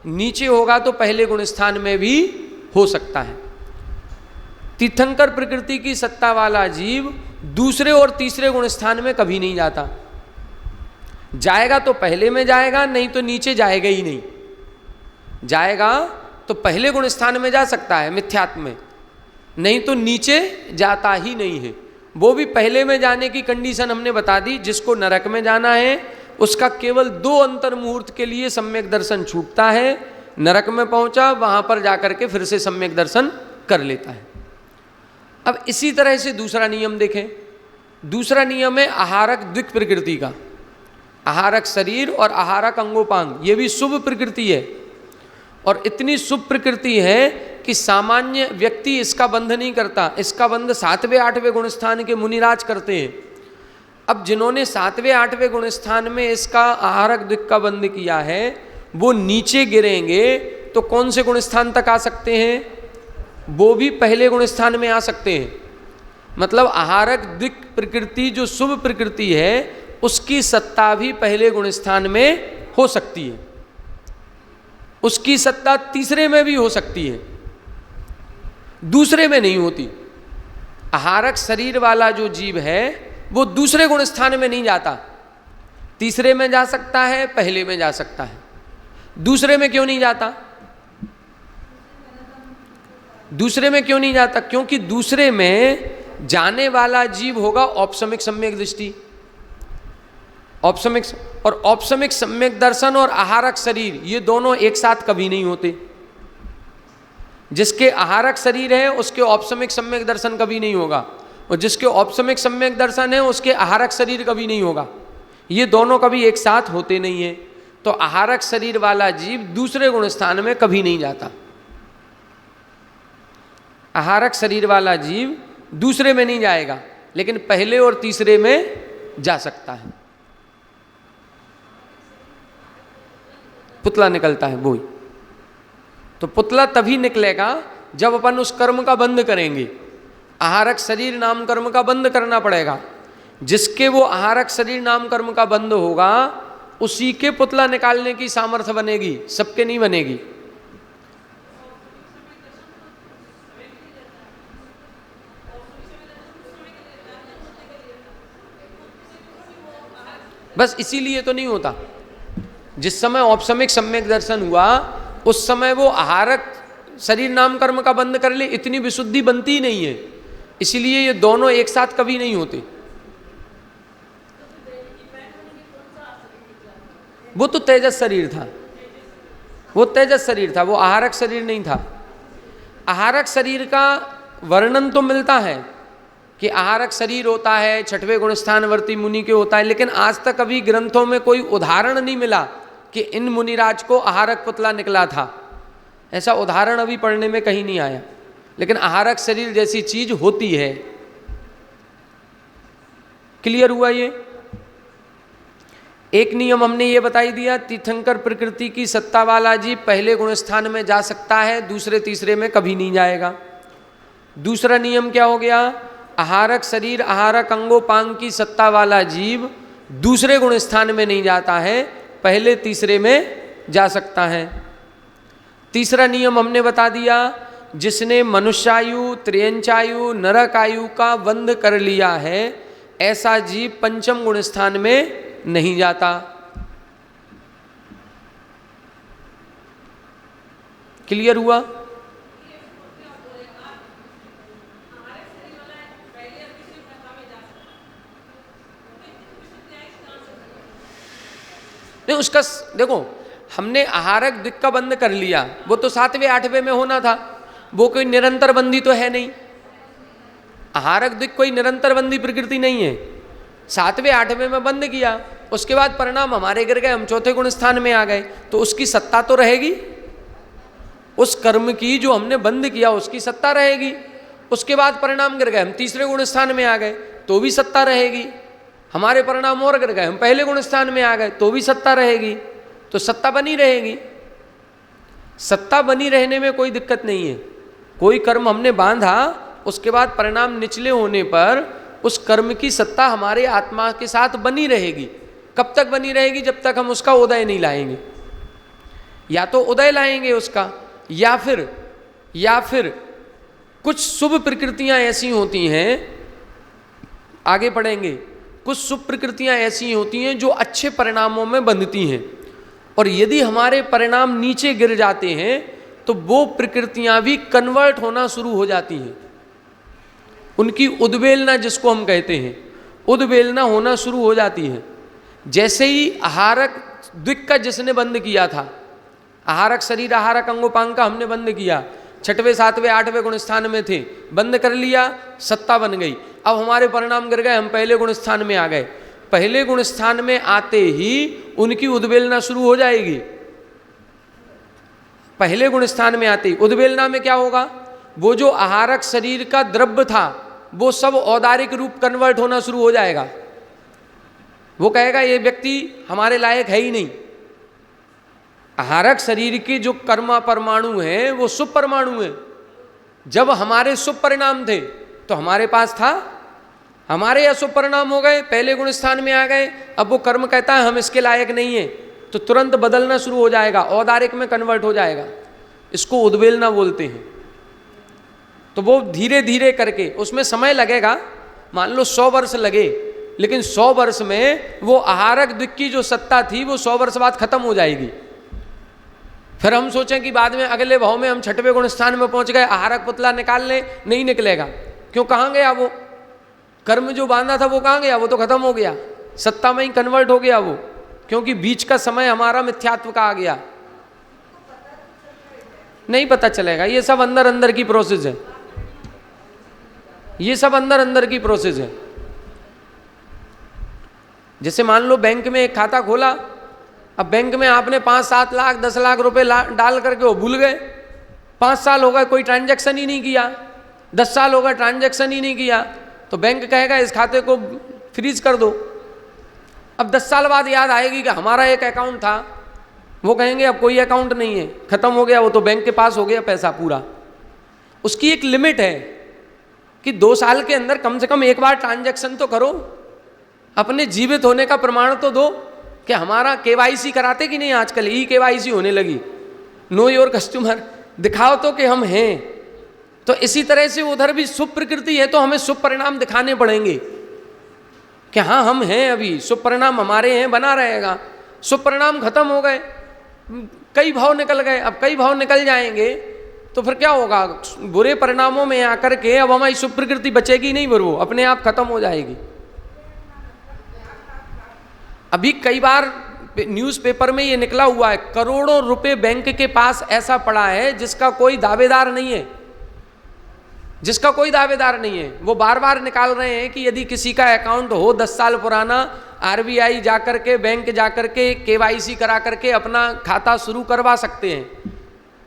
नीचे होगा तो पहले गुण स्थान में भी हो सकता है। तीर्थंकर प्रकृति की सत्ता वाला जीव दूसरे और तीसरे गुण स्थान में कभी नहीं जाता, जाएगा तो पहले में जाएगा, नहीं तो नीचे जाएगा ही नहीं। जाएगा तो पहले गुण स्थान में जा सकता है मिथ्यात्म में, नहीं तो नीचे जाता ही नहीं है। वो भी पहले में जाने की कंडीशन हमने बता दी, जिसको नरक में जाना है उसका केवल 2 अंतर मुहूर्त के लिए सम्यक दर्शन छूटता है, नरक में पहुंचा वहां पर जाकर के फिर से सम्यक दर्शन कर लेता है। अब इसी तरह से दूसरा नियम देखें। दूसरा नियम है आहारक द्विक प्रकृति का, आहारक शरीर और आहारक अंगोपांग, ये भी शुभ प्रकृति है और इतनी शुभ प्रकृति है कि सामान्य व्यक्ति इसका बंध नहीं करता, इसका बंध 7वें 8वें गुण स्थान के मुनिराज करते हैं। अब जिन्होंने 7वें 8वें गुण स्थान में इसका आहारक द्विक का बंध किया है वो नीचे गिरेंगे तो कौन से गुण स्थान तक आ सकते हैं? वो भी पहले गुण स्थान में आ सकते हैं। मतलब आहारक द्विक प्रकृति जो शुभ प्रकृति है उसकी सत्ता भी पहले गुण स्थान में हो सकती है, उसकी सत्ता तीसरे में भी हो सकती है, दूसरे में नहीं होती। आहारक शरीर वाला जो जीव है वो दूसरे गुण स्थान में नहीं जाता, तीसरे में जा सकता है, पहले में जा सकता है। दूसरे में क्यों नहीं जाता? दूसरे में क्यों नहीं जाता? क्योंकि दूसरे में जाने वाला जीव होगा औपसमिक सम्यक दृष्टि, औपसमिक और औपसमिक सम्यक दर्शन और आहारक शरीर, ये दोनों एक साथ कभी नहीं होते। जिसके आहारक शरीर है उसके औपसमिक सम्यक दर्शन कभी नहीं होगा, और जिसके औपसमिक सम्यक दर्शन है उसके आहारक शरीर कभी नहीं होगा। ये दोनों कभी एक साथ होते नहीं है। तो आहारक शरीर वाला जीव दूसरे गुण स्थान में कभी नहीं जाता। आहारक शरीर वाला जीव दूसरे में नहीं जाएगा, लेकिन पहले और तीसरे में जा सकता है। पुतला निकलता है वही, तो पुतला तभी निकलेगा जब अपन उस कर्म का बंध करेंगे। आहारक शरीर नाम कर्म का बंध करना पड़ेगा। जिसके वो आहारक शरीर नाम कर्म का बंध होगा उसी के पुतला निकालने की सामर्थ्य बनेगी, सबके नहीं बनेगी। बस इसीलिए तो नहीं होता। जिस समय औपसमिक सम्यक दर्शन हुआ उस समय वो आहारक शरीर नाम कर्म का बंद कर ले, इतनी विशुद्धि बनती ही नहीं है। इसीलिए ये दोनों एक साथ कभी नहीं होते। वो तो तेजस शरीर था, वो तेजस शरीर था, वो आहारक शरीर नहीं था। आहारक शरीर का वर्णन तो मिलता है कि आहारक शरीर होता है, छठवें गुणस्थानवर्ती मुनि के होता है, लेकिन आज तक अभी ग्रंथों में कोई उदाहरण नहीं मिला कि इन मुनिराज को आहारक पुतला निकला था। ऐसा उदाहरण अभी पढ़ने में कहीं नहीं आया, लेकिन आहारक शरीर जैसी चीज होती है। क्लियर हुआ ये? एक नियम हमने ये बताई दिया, तीर्थंकर प्रकृति की सत्ता वाला जीव पहले गुणस्थान में जा सकता है, दूसरे तीसरे में कभी नहीं जाएगा। दूसरा नियम क्या हो गया? आहारक शरीर आहारक अंगोपांग की सत्ता वाला जीव दूसरे गुणस्थान में नहीं जाता है, पहले तीसरे में जा सकता है। तीसरा नियम हमने बता दिया, जिसने मनुष्यायु त्रियंचायु नरक आयु का बंध कर लिया है ऐसा जीव पंचम गुणस्थान में नहीं जाता। क्लियर हुआ? नहीं, उसका देखो, हमने आहारक दिक् का बंद कर लिया, वो तो 7वें 8वें में होना था, वो कोई निरंतर बंदी तो है नहीं। आहारक दिक् कोई निरंतर बंदी प्रकृति नहीं है। 7वें 8वें में बंद किया, उसके बाद परिणाम हमारे गिर गए, हम चौथे गुण स्थान में आ गए, तो उसकी सत्ता तो रहेगी। उस कर्म की जो हमने बंद किया उसकी सत्ता रहेगी। उसके बाद परिणाम गिर गए, हम तीसरे गुण स्थान में आ गए, तो भी सत्ता रहेगी। हमारे परिणाम और गिर गए, हम पहले गुण स्थान में आ गए, तो भी सत्ता रहेगी। तो सत्ता बनी रहेगी। सत्ता बनी रहने में कोई दिक्कत नहीं है। कोई कर्म हमने बांधा, उसके बाद परिणाम निचले होने पर उस कर्म की सत्ता हमारे आत्मा के साथ बनी रहेगी। कब तक बनी रहेगी? जब तक हम उसका उदय नहीं लाएंगे। या तो उदय लाएंगे उसका, या फिर कुछ शुभ प्रकृतियां ऐसी होती हैं, आगे पढ़ेंगे, कुछ शुभ प्रकृतियां ऐसी होती हैं जो अच्छे परिणामों में बंधती हैं, और यदि हमारे परिणाम नीचे गिर जाते हैं तो वो प्रकृतियां भी कन्वर्ट होना शुरू हो जाती हैं। उनकी उद्वेलना, जिसको हम कहते हैं, उद्वेलना होना शुरू हो जाती है। जैसे ही आहारक द्विक का जिसने बंद किया था, आहारक शरीर आहारक अंगोपांग का हमने बंद किया, 6वें 7वें 8वें गुण स्थान में थे, बंद कर लिया, सत्ता बन गई। अब हमारे परिणाम गिर गए, हम पहले गुण स्थान में आ गए। पहले गुण स्थान में आते ही उनकी उद्वेलना शुरू हो जाएगी। पहले गुण स्थान में आते ही उद्वेलना में क्या होगा? वो जो आहारक शरीर का द्रव्य था वो सब औदारिक रूप कन्वर्ट होना शुरू हो जाएगा। वो कहेगा ये व्यक्ति हमारे लायक है ही नहीं। आहारक शरीर के जो कर्मा परमाणु हैं वो शुभ परमाणु हैं। जब हमारे शुभ परिणाम थे तो हमारे पास था, हमारे अशुभ परिणाम हो गए, पहले गुण स्थान में आ गए, अब वो कर्म कहता है हम इसके लायक नहीं है, तो तुरंत बदलना शुरू हो जाएगा, औदारिक में कन्वर्ट हो जाएगा। इसको उद्वेलना बोलते हैं। तो वो धीरे धीरे करके, उसमें समय लगेगा, मान लो 100 वर्ष लगे, लेकिन 100 वर्ष में वो आहारक दिक् की जो सत्ता थी वो 100 वर्ष बाद खत्म हो जाएगी। फिर हम सोचें कि बाद में अगले भाव में हम 6वें गुण स्थान में पहुंच गए, आहारक पुतला निकाल लें, नहीं निकलेगा। क्यों? कहाँ गया वो कर्म जो बांधा था? वो कहाँ गया? वो तो खत्म हो गया, सत्ता में ही कन्वर्ट हो गया वो, क्योंकि बीच का समय हमारा मिथ्यात्व का आ गया। नहीं पता चलेगा। ये सब अंदर अंदर की प्रोसेस है, ये सब अंदर अंदर की प्रोसेस है। जैसे मान लो बैंक में एक खाता खोला, अब बैंक में आपने 5, 7 लाख 10 लाख रुपए डाल करके वो भूल गए, 5 साल हो गए कोई ट्रांजैक्शन ही नहीं किया, 10 साल हो गए ट्रांजैक्शन ही नहीं किया, तो बैंक कहेगा इस खाते को फ्रीज कर दो। अब 10 साल बाद याद आएगी कि हमारा एक अकाउंट था, वो कहेंगे अब कोई अकाउंट नहीं है, खत्म हो गया, वो तो बैंक के पास हो गया पैसा पूरा। उसकी एक लिमिट है कि 2 साल के अंदर कम से कम एक बार ट्रांजैक्शन तो करो, अपने जीवित होने का प्रमाण तो दो कि हमारा केवाईसी कराते कि नहीं, आजकल ई केवाईसी होने लगी, नो योर कस्टमर, दिखाओ तो कि हम हैं। तो इसी तरह से उधर भी शुभ प्रकृति है तो हमें शुभ परिणाम दिखाने पड़ेंगे। कि हाँ हम हैं, अभी शुभ परिणाम हमारे हैं, बना रहेगा। शुभ परिणाम खत्म हो गए, कई भाव निकल गए, अब कई भाव निकल जाएंगे तो फिर क्या होगा? बुरे परिणामों में आकर के अब हमारी शुभ प्रकृति बचेगी नहीं, फिर वो अपने आप खत्म हो जाएगी। अभी कई बार न्यूज़पेपर में ये निकला हुआ है, करोड़ों रुपए बैंक के पास ऐसा पड़ा है जिसका कोई दावेदार नहीं है, जिसका कोई दावेदार नहीं है। वो बार बार निकाल रहे हैं कि यदि किसी का अकाउंट हो 10 साल पुराना, आरबीआई जाकर के, बैंक जाकर के केवाईसी करा करके अपना खाता शुरू करवा सकते हैं।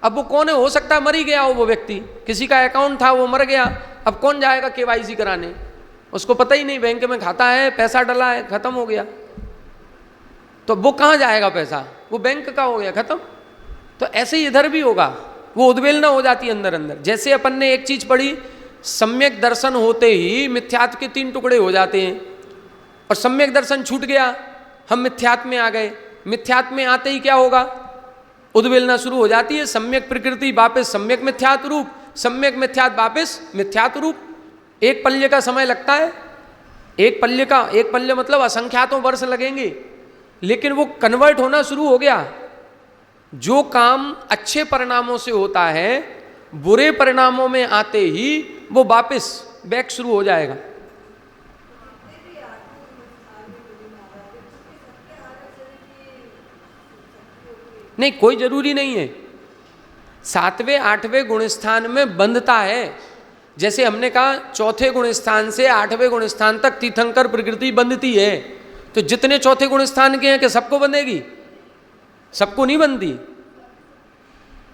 अब वो कौन है? हो सकता है मर ही गया हो वो व्यक्ति, किसी का अकाउंट था वो मर गया, अब कौन जाएगा केवाईसी कराने? उसको पता ही नहीं बैंक में खाता है, पैसा डला है, खत्म हो गया। तो वो कहाँ जाएगा पैसा? वो बैंक का हो गया, खत्म। तो ऐसे ही इधर भी होगा, वो उद्वेलना हो जाती है अंदर अंदर। जैसे अपन ने एक चीज पढ़ी, सम्यक दर्शन होते ही मिथ्यात्व के 3 टुकड़े हो जाते हैं, और सम्यक दर्शन छूट गया, हम मिथ्यात्व में आ गए। मिथ्यात्व में आते ही क्या होगा? उद्वेलना शुरू हो जाती है। सम्यक प्रकृति वापस सम्यक मिथ्यात्व रूप, सम्यक मिथ्यात्व वापस मिथ्यात्व रूप। एक पल्ले का समय लगता है, एक पल्ले मतलब असंख्यातों वर्ष लगेंगे, लेकिन वो कन्वर्ट होना शुरू हो गया। जो काम अच्छे परिणामों से होता है, बुरे परिणामों में आते ही वो वापस बैक शुरू हो जाएगा। नहीं, कोई जरूरी नहीं है। 7वें 8वें गुण स्थान में बंधता है। जैसे हमने कहा 4थे गुण स्थान से 8वें गुण स्थान तक तीर्थंकर प्रकृति बंधती है, तो जितने 4थे गुण स्थान के हैं कि सबको बंधेगी? सबको नहीं बंधती।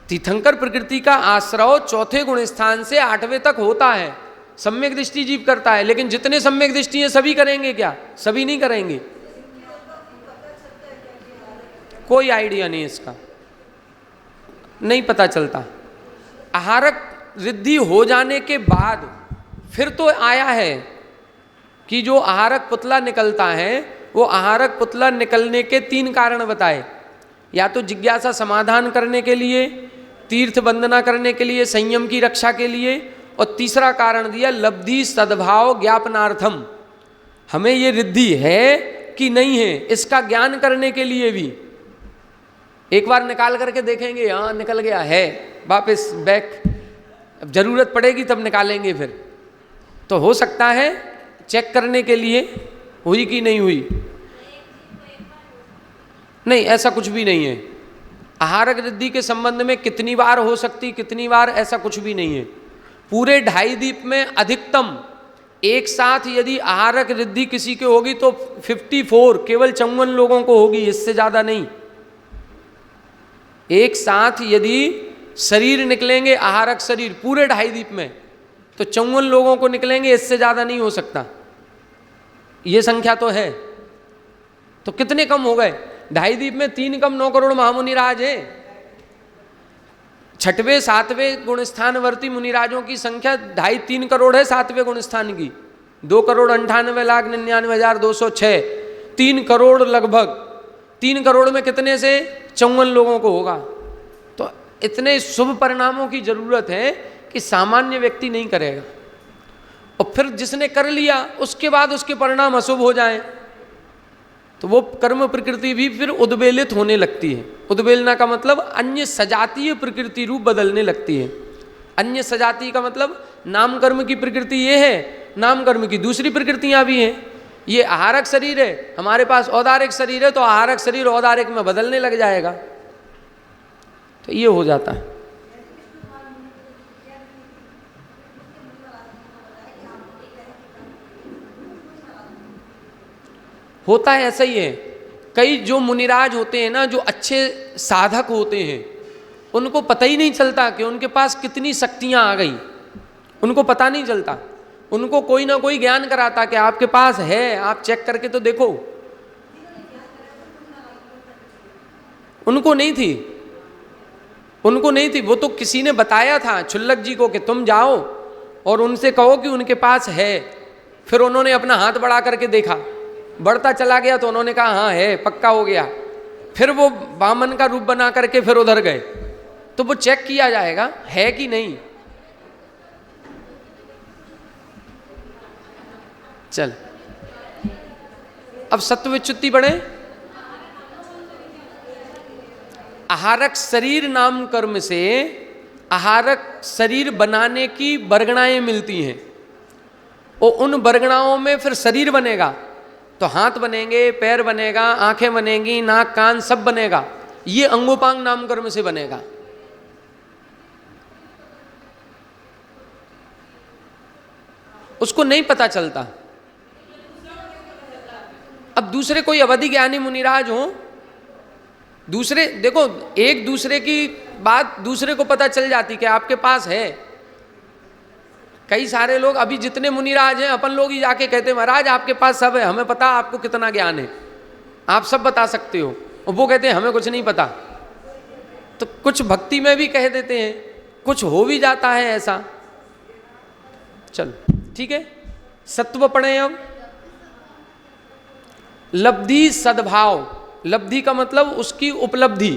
तीर्थंकर प्रकृति का आश्रय 4थे गुण स्थान से 8वें तक होता है, सम्यक दृष्टि जीव करता है। लेकिन जितने सम्यक दृष्टि हैं सभी करेंगे क्या? सभी नहीं करेंगे। कोई आइडिया नहीं इसका, नहीं पता चलता। आहारक रिद्धि हो जाने के बाद फिर तो आया है कि जो आहारक पुतला निकलता है, वो आहारक पुतला निकलने के 3 कारण बताए। या तो जिज्ञासा समाधान करने के लिए, तीर्थ वंदना करने के लिए, संयम की रक्षा के लिए, और तीसरा कारण दिया लब्धि सद्भाव ज्ञापनार्थम। हमें ये रिद्धि है कि नहीं है, इसका ज्ञान करने के लिए भी एक बार निकाल करके देखेंगे, हाँ निकल गया है, वापस बैक। अब जरूरत पड़ेगी तब निकालेंगे फिर। तो हो सकता है चेक करने के लिए हुई कि नहीं हुई। नहीं, ऐसा कुछ भी नहीं है। आहारक रिद्धि के संबंध में कितनी बार हो सकती, कितनी बार, ऐसा कुछ भी नहीं है। पूरे 2.5 दीप में अधिकतम एक साथ यदि आहारक रिद्धि किसी के होगी तो 54 केवल 54 लोगों को होगी, इससे ज़्यादा नहीं। एक साथ यदि शरीर निकलेंगे, आहारक शरीर पूरे 2.5 दीप में, तो 54 लोगों को निकलेंगे, इससे ज़्यादा नहीं हो सकता। ये संख्या तो है। तो कितने कम हो गए? 2.5 दीप में 3 कम 9 करोड़ महामुनिराज है। 6वें 7वें गुण स्थानवर्ती मुनिराजों की संख्या 2.5-3 करोड़ है 7वें गुण स्थान की। 2,98,99,206, 3 करोड़ लगभग। 3 करोड़ में कितने से 54 लोगों को होगा। तो इतने शुभ परिणामों की जरूरत है कि सामान्य व्यक्ति नहीं करेगा। और फिर जिसने कर लिया उसके बाद उसके परिणाम अशुभ हो जाएं, तो वो कर्म प्रकृति भी फिर उद्वेलित होने लगती है। उद्वेलना का मतलब अन्य सजातीय प्रकृति रूप बदलने लगती है। अन्य सजातीय का मतलब नाम कर्म की प्रकृति ये है, नाम कर्म की दूसरी प्रकृतियां भी हैं। ये आहारक शरीर है, हमारे पास औदारिक शरीर है, तो आहारक शरीर औदारिक में बदलने लग जाएगा। तो ये हो जाता है। होता है, ऐसा ही है। कई जो मुनिराज होते हैं ना, जो अच्छे साधक होते हैं, उनको पता ही नहीं चलता कि उनके पास कितनी शक्तियां आ गई। उनको पता नहीं चलता। उनको कोई ना कोई ज्ञान कराता कि आपके पास है, आप चेक करके तो देखो। उनको नहीं थी, उनको नहीं थी। वो तो किसी ने बताया था क्षुल्लक जी को कि तुम जाओ और उनसे कहो कि उनके पास है। फिर उन्होंने अपना हाथ बढ़ा करके देखा, बढ़ता चला गया, तो उन्होंने कहा हाँ है, पक्का हो गया। फिर वो वामन का रूप बना करके फिर उधर गए। तो वो चेक किया जाएगा है कि नहीं। चल अब सत्व विच्युति बढ़े, आहारक शरीर नाम कर्म से आहारक शरीर बनाने की बरगणाएं मिलती हैं, और उन बरगणाओं में फिर शरीर बनेगा, तो हाथ बनेंगे, पैर बनेगा, आंखें बनेंगी, नाक कान सब बनेगा, ये अंगोपांग नाम कर्म से बनेगा। उसको नहीं पता चलता। अब दूसरे कोई अवधि ज्ञानी मुनिराज हो, दूसरे देखो, एक दूसरे की बात दूसरे को पता चल जाती कि आपके पास है। कई सारे लोग अभी जितने मुनिराज हैं, अपन लोग ही जाके कहते महाराज आपके पास सब है, हमें पता आपको कितना ज्ञान है, आप सब बता सकते हो, और वो कहते हैं हमें कुछ नहीं पता। तो कुछ भक्ति में भी कह देते हैं, कुछ हो भी जाता है ऐसा। चलो ठीक है, सत्व पढ़े अब। लब्धि सद्भाव, लब्धि का मतलब उसकी उपलब्धि,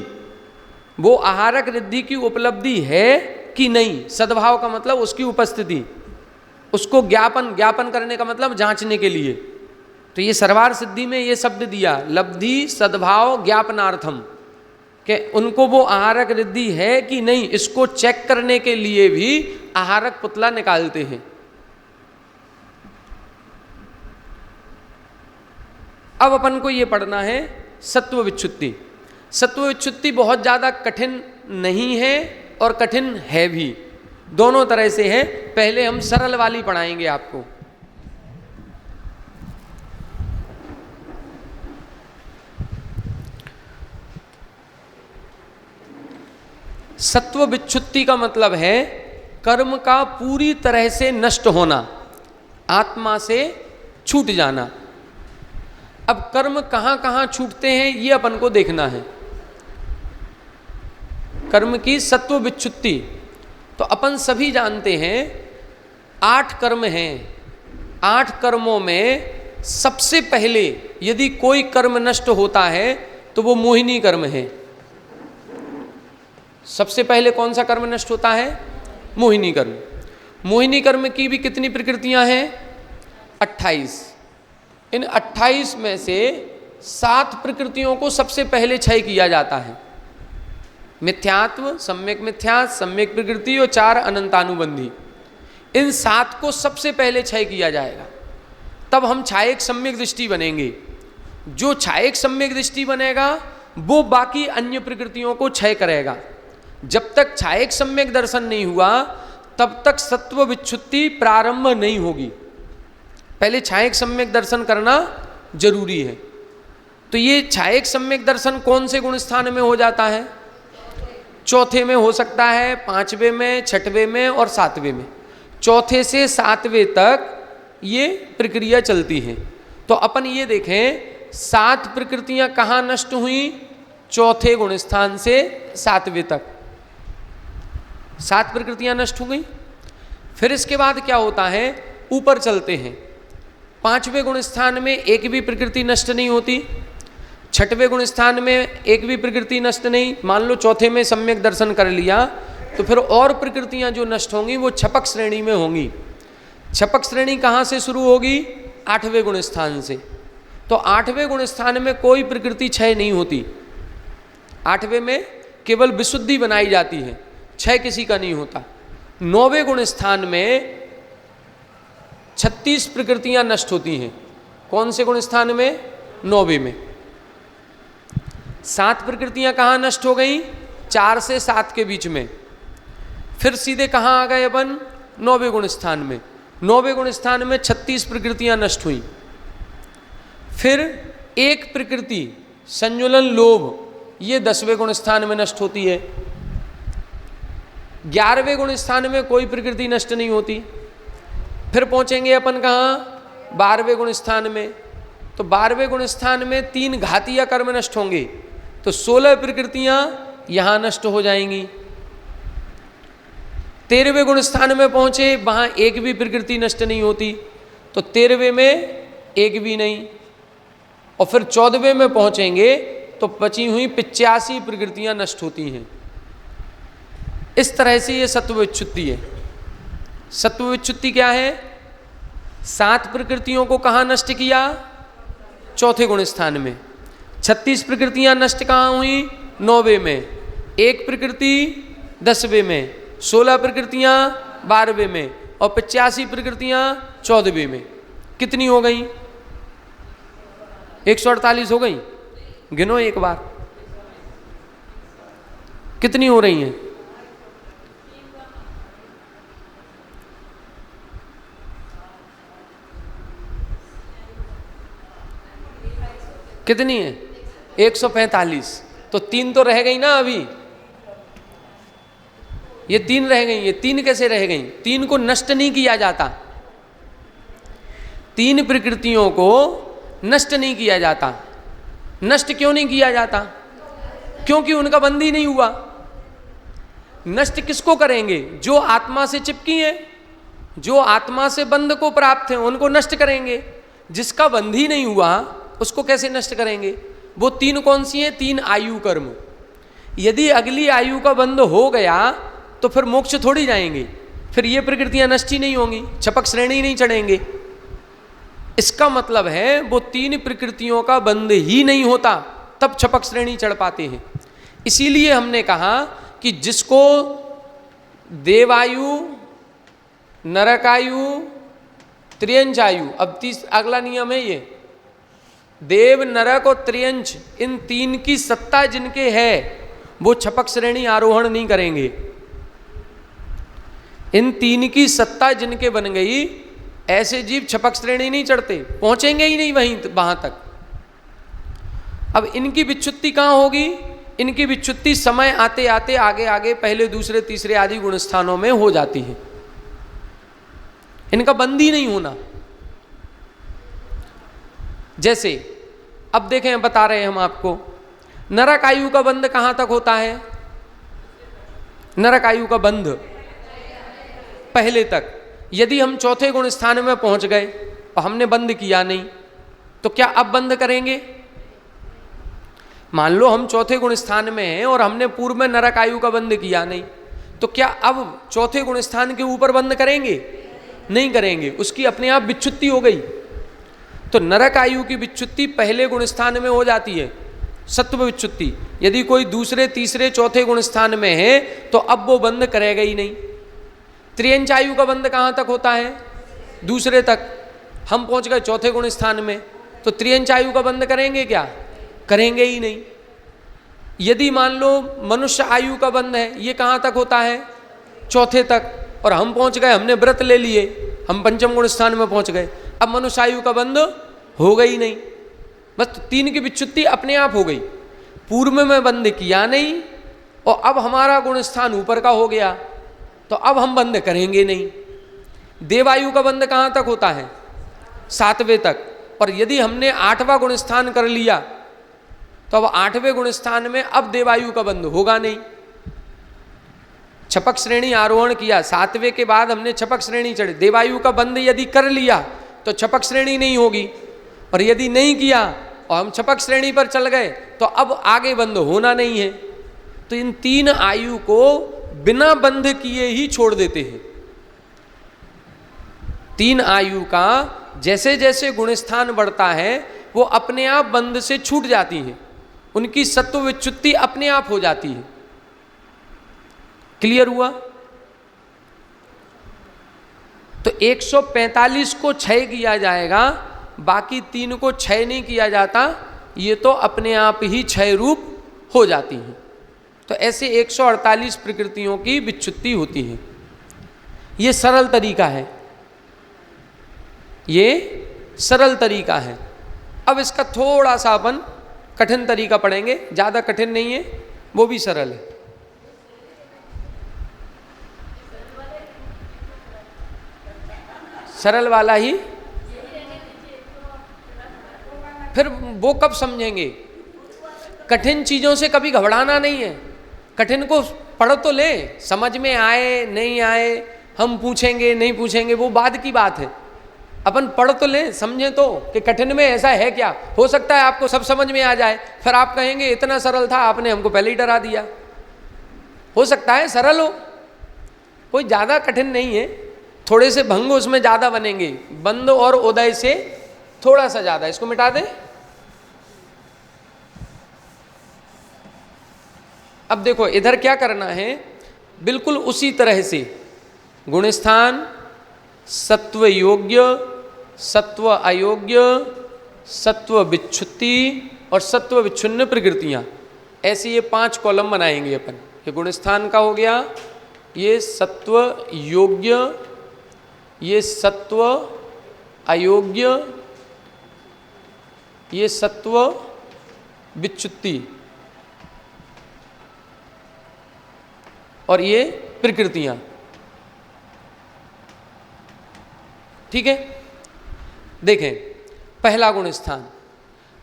वो आहारक रिद्धि की उपलब्धि है कि नहीं। सद्भाव का मतलब उसकी उपस्थिति, उसको ज्ञापन करने का मतलब जांचने के लिए। तो ये सर्वार सिद्धि में ये शब्द दिया, लब्धि सद्भाव ज्ञापनार्थम, कि उनको वो आहारक रिद्धि है कि नहीं, इसको चेक करने के लिए भी आहारक पुतला निकालते हैं। अब अपन को ये पढ़ना है सत्व विच्युति। सत्व विच्युति बहुत ज़्यादा कठिन नहीं है और कठिन है भी, दोनों तरह से है। पहले हम सरल वाली पढ़ाएंगे आपको। सत्व विच्युति का मतलब है कर्म का पूरी तरह से नष्ट होना, आत्मा से छूट जाना। अब कर्म कहाँ कहाँ छूटते हैं ये अपन को देखना है, कर्म की सत्व विच्युति। तो अपन सभी जानते हैं 8 कर्म हैं। 8 कर्मों में सबसे पहले यदि कोई कर्म नष्ट होता है तो वो मोहिनी कर्म है। सबसे पहले कौन सा कर्म नष्ट होता है? मोहिनी कर्म। मोहिनी कर्म की भी कितनी प्रकृतियां हैं? 28। इन 28 में से 7 प्रकृतियों को सबसे पहले क्षय किया जाता है। मिथ्यात्व, सम्यक मिथ्या, सम्यक प्रकृति और 4 अनंतानुबंधी। इन 7 को सबसे पहले क्षय किया जाएगा, तब हम छायक सम्यक दृष्टि बनेंगे। जो छायक सम्यक दृष्टि बनेगा वो बाकी अन्य प्रकृतियों को क्षय करेगा। जब तक छायक सम्यक दर्शन नहीं हुआ तब तक सत्व विच्युति प्रारंभ नहीं होगी। पहले छायक सम्यक दर्शन करना जरूरी है। तो ये छायक सम्यक दर्शन कौन से गुण स्थान में हो जाता है? चौथे में हो सकता है, 5वें में, 6वें में और 7वें में। चौथे से 7वें तक ये प्रक्रिया चलती है। तो अपन ये देखें 7 प्रकृतियां कहाँ नष्ट हुई? चौथे गुण स्थान से 7वें तक 7 प्रकृतियां नष्ट हो गई। फिर इसके बाद क्या होता है? ऊपर चलते हैं। 5वें गुण स्थान में एक भी प्रकृति नष्ट नहीं होती। 6वें गुण स्थान में एक भी प्रकृति नष्ट नहीं। मान लो चौथे में सम्यक दर्शन कर लिया तो फिर और प्रकृतियां जो नष्ट होंगी वो छपक श्रेणी में होंगी। छपक श्रेणी कहाँ से शुरू होगी? 8वें गुण स्थान से। तो 8वें गुण स्थान में कोई प्रकृति क्षय नहीं होती। 8वें में केवल विशुद्धि बनाई जाती है, क्षय किसी का नहीं होता। 9वें गुण स्थान में 36 प्रकृतियां नष्ट होती हैं। कौन से गुण स्थान में? 9वें में। 7 प्रकृतियां कहाँ नष्ट हो गई? 4 से 7 के बीच में। फिर सीधे कहाँ आ गए अपन? 9वें गुण स्थान में। 9वें गुण स्थान में 36 प्रकृतियां नष्ट हुई। फिर एक प्रकृति संजुलन लोभ, ये 10वें गुण स्थान में नष्ट होती है। 11वें गुण स्थान में कोई प्रकृति नष्ट नहीं होती। फिर पहुंचेंगे अपन कहाँ? 12वें गुण स्थान में। तो 12वें गुण स्थान में 3 घातीय कर्म नष्ट होंगे, तो 16 प्रकृतियां यहां नष्ट हो जाएंगी। 13वें गुण स्थान में पहुंचे, वहां एक भी प्रकृति नष्ट नहीं होती, तो 13वें में एक भी नहीं। और फिर 14वें में पहुंचेंगे तो बची हुई 85 प्रकृतियां नष्ट होती हैं। इस तरह से ये सत्व विच्युति है। सत्व विच्युति क्या है? 7 प्रकृतियों को कहाँ नष्ट किया? चौथे गुण स्थान में। 36 प्रकृतियां नष्ट कहाँ हुई? 9वें में। 1 प्रकृति 10वें में, 16 प्रकृतियां 12वें में और 85 प्रकृतियां 14वें में। कितनी हो गई? 148 हो गई। गिनो एक बार, कितनी हो रही हैं? कितनी है? 145। तो 3 तो रह गई ना अभी, ये 3 रह गई। ये 3 कैसे रह गई? 3 को नष्ट नहीं किया जाता। 3 प्रकृतियों को नष्ट नहीं किया जाता। नष्ट क्यों नहीं किया जाता? क्योंकि उनका बंध ही नहीं हुआ। नष्ट किसको करेंगे? जो आत्मा से चिपकी हैं, जो आत्मा से बंध को प्राप्त हैं, उनको नष्ट करेंगे। जिसका बंध ही नहीं हुआ उसको कैसे नष्ट करेंगे? वो 3 कौन सी हैं? 3 आयु कर्म। यदि अगली आयु का बंध हो गया तो फिर मोक्ष थोड़ी जाएंगे, फिर ये प्रकृतियां नष्ट ही नहीं होंगी, छपक श्रेणी नहीं चढ़ेंगे। इसका मतलब है वो 3 प्रकृतियों का बंध ही नहीं होता तब छपक श्रेणी चढ़ पाते हैं। इसीलिए हमने कहा कि जिसको देवायु, नरकायु, त्रियंच आयु, अब अगला नियम है ये, देव, नरक और त्रियंच, इन 3 की सत्ता जिनके है वो छपक श्रेणी आरोहण नहीं करेंगे। इन 3 की सत्ता जिनके बन गई, ऐसे जीव छपक श्रेणी नहीं चढ़ते, पहुंचेंगे ही नहीं वहां तक। अब इनकी विच्युत्ति कहाँ होगी? इनकी विच्युत्ति समय आते आते आगे आगे पहले, दूसरे, तीसरे आदि गुण स्थानों में हो जाती है। इनका बंद ही नहीं होना। जैसे अब देखें, बता रहे हैं हम आपको, नरक आयु का बंध कहां तक होता है? नरक आयु का बंध पहले तक। यदि हम चौथे गुण स्थान में पहुंच गए और हमने बंद किया नहीं, तो क्या अब बंद करेंगे? मान लो हम चौथे गुण स्थान में हैं और हमने पूर्व में नरक आयु का बंद किया नहीं, तो क्या अब चौथे गुण स्थान के ऊपर बंद करेंगे? नहीं करेंगे, उसकी अपने आप विच्युत्ति हो गई। तो नरक आयु की विच्युत्ति पहले गुण स्थान में हो जाती है, सत्व विच्युत्ति। यदि कोई दूसरे, तीसरे, चौथे गुण स्थान में है तो अब वो बंद करेगा ही नहीं। त्रियंच आयु का बंध कहाँ तक होता है? दूसरे तक। हम पहुँच गए चौथे गुण स्थान में, तो त्रियंच आयु का बंध करेंगे क्या? करेंगे ही नहीं। यदि मान लो मनुष्य आयु का बंध है, ये कहाँ तक होता है? चौथे तक। और हम पहुँच गए, हमने व्रत ले लिए, हम पंचम गुण स्थान में पहुँच गए, अब मनुष्य आयु का बंध हो गई नहीं। बस 3 की विच्युत्ति अपने आप हो गई। पूर्व में बंध किया नहीं और अब हमारा गुण स्थान ऊपर का हो गया, तो अब हम बंद करेंगे नहीं। देवायु का बंध कहाँ तक होता है? 7वें तक। और यदि हमने 8वां गुण स्थान कर लिया तो अब 8वें गुण स्थान में अब देवायु का बंध होगा नहीं। छपक श्रेणी आरोहण किया, 7वें के बाद हमने छपक श्रेणी चढ़ी, देवायु का बंध यदि कर लिया तो छपक श्रेणी नहीं होगी, और यदि नहीं किया और हम छपक श्रेणी पर चल गए तो अब आगे बंध होना नहीं है। तो इन 3 आयु को बिना बंध किए ही छोड़ देते हैं। 3 आयु का जैसे जैसे गुणस्थान बढ़ता है वो अपने आप बंध से छूट जाती हैं, उनकी सत्व विच्युत्ति अपने आप हो जाती है। क्लियर हुआ? तो 145 को क्षय किया जाएगा, बाकी 3 को क्षय नहीं किया जाता, ये तो अपने आप ही क्षय रूप हो जाती हैं। तो ऐसे 148 प्रकृतियों की विच्युत्ति होती है। ये सरल तरीका है, ये सरल तरीका है। अब इसका थोड़ा सा अपन कठिन तरीका पढ़ेंगे, ज़्यादा कठिन नहीं है, वो भी सरल है। सरल वाला ही, फिर वो कब समझेंगे? कठिन चीज़ों से कभी घबराना नहीं है। कठिन को पढ़ तो ले, समझ में आए नहीं आए, हम पूछेंगे नहीं पूछेंगे, वो बाद की बात है। अपन पढ़ तो ले, समझें तो कि कठिन में ऐसा है क्या। हो सकता है आपको सब समझ में आ जाए, फिर आप कहेंगे इतना सरल था, आपने हमको पहले ही डरा दिया। हो सकता है सरल हो, कोई ज़्यादा कठिन नहीं है। थोड़े से भंग उसमें ज़्यादा बनेंगे, बंद और उदय से थोड़ा सा ज़्यादा। इसको मिटा दें, अब देखो इधर क्या करना है, बिल्कुल उसी तरह से गुण स्थान, सत्व योग्य, सत्व अयोग्य, सत्व विच्छुत्ति और सत्व विच्छिन्न प्रकृतियां, ऐसे ये 5 कॉलम बनाएंगे अपन। ये गुण स्थान का हो गया, ये सत्व योग्य, ये सत्व अयोग्य, ये सत्व विच्छुत्ति और ये प्रकृतियां। ठीक है, देखें पहला गुण स्थान,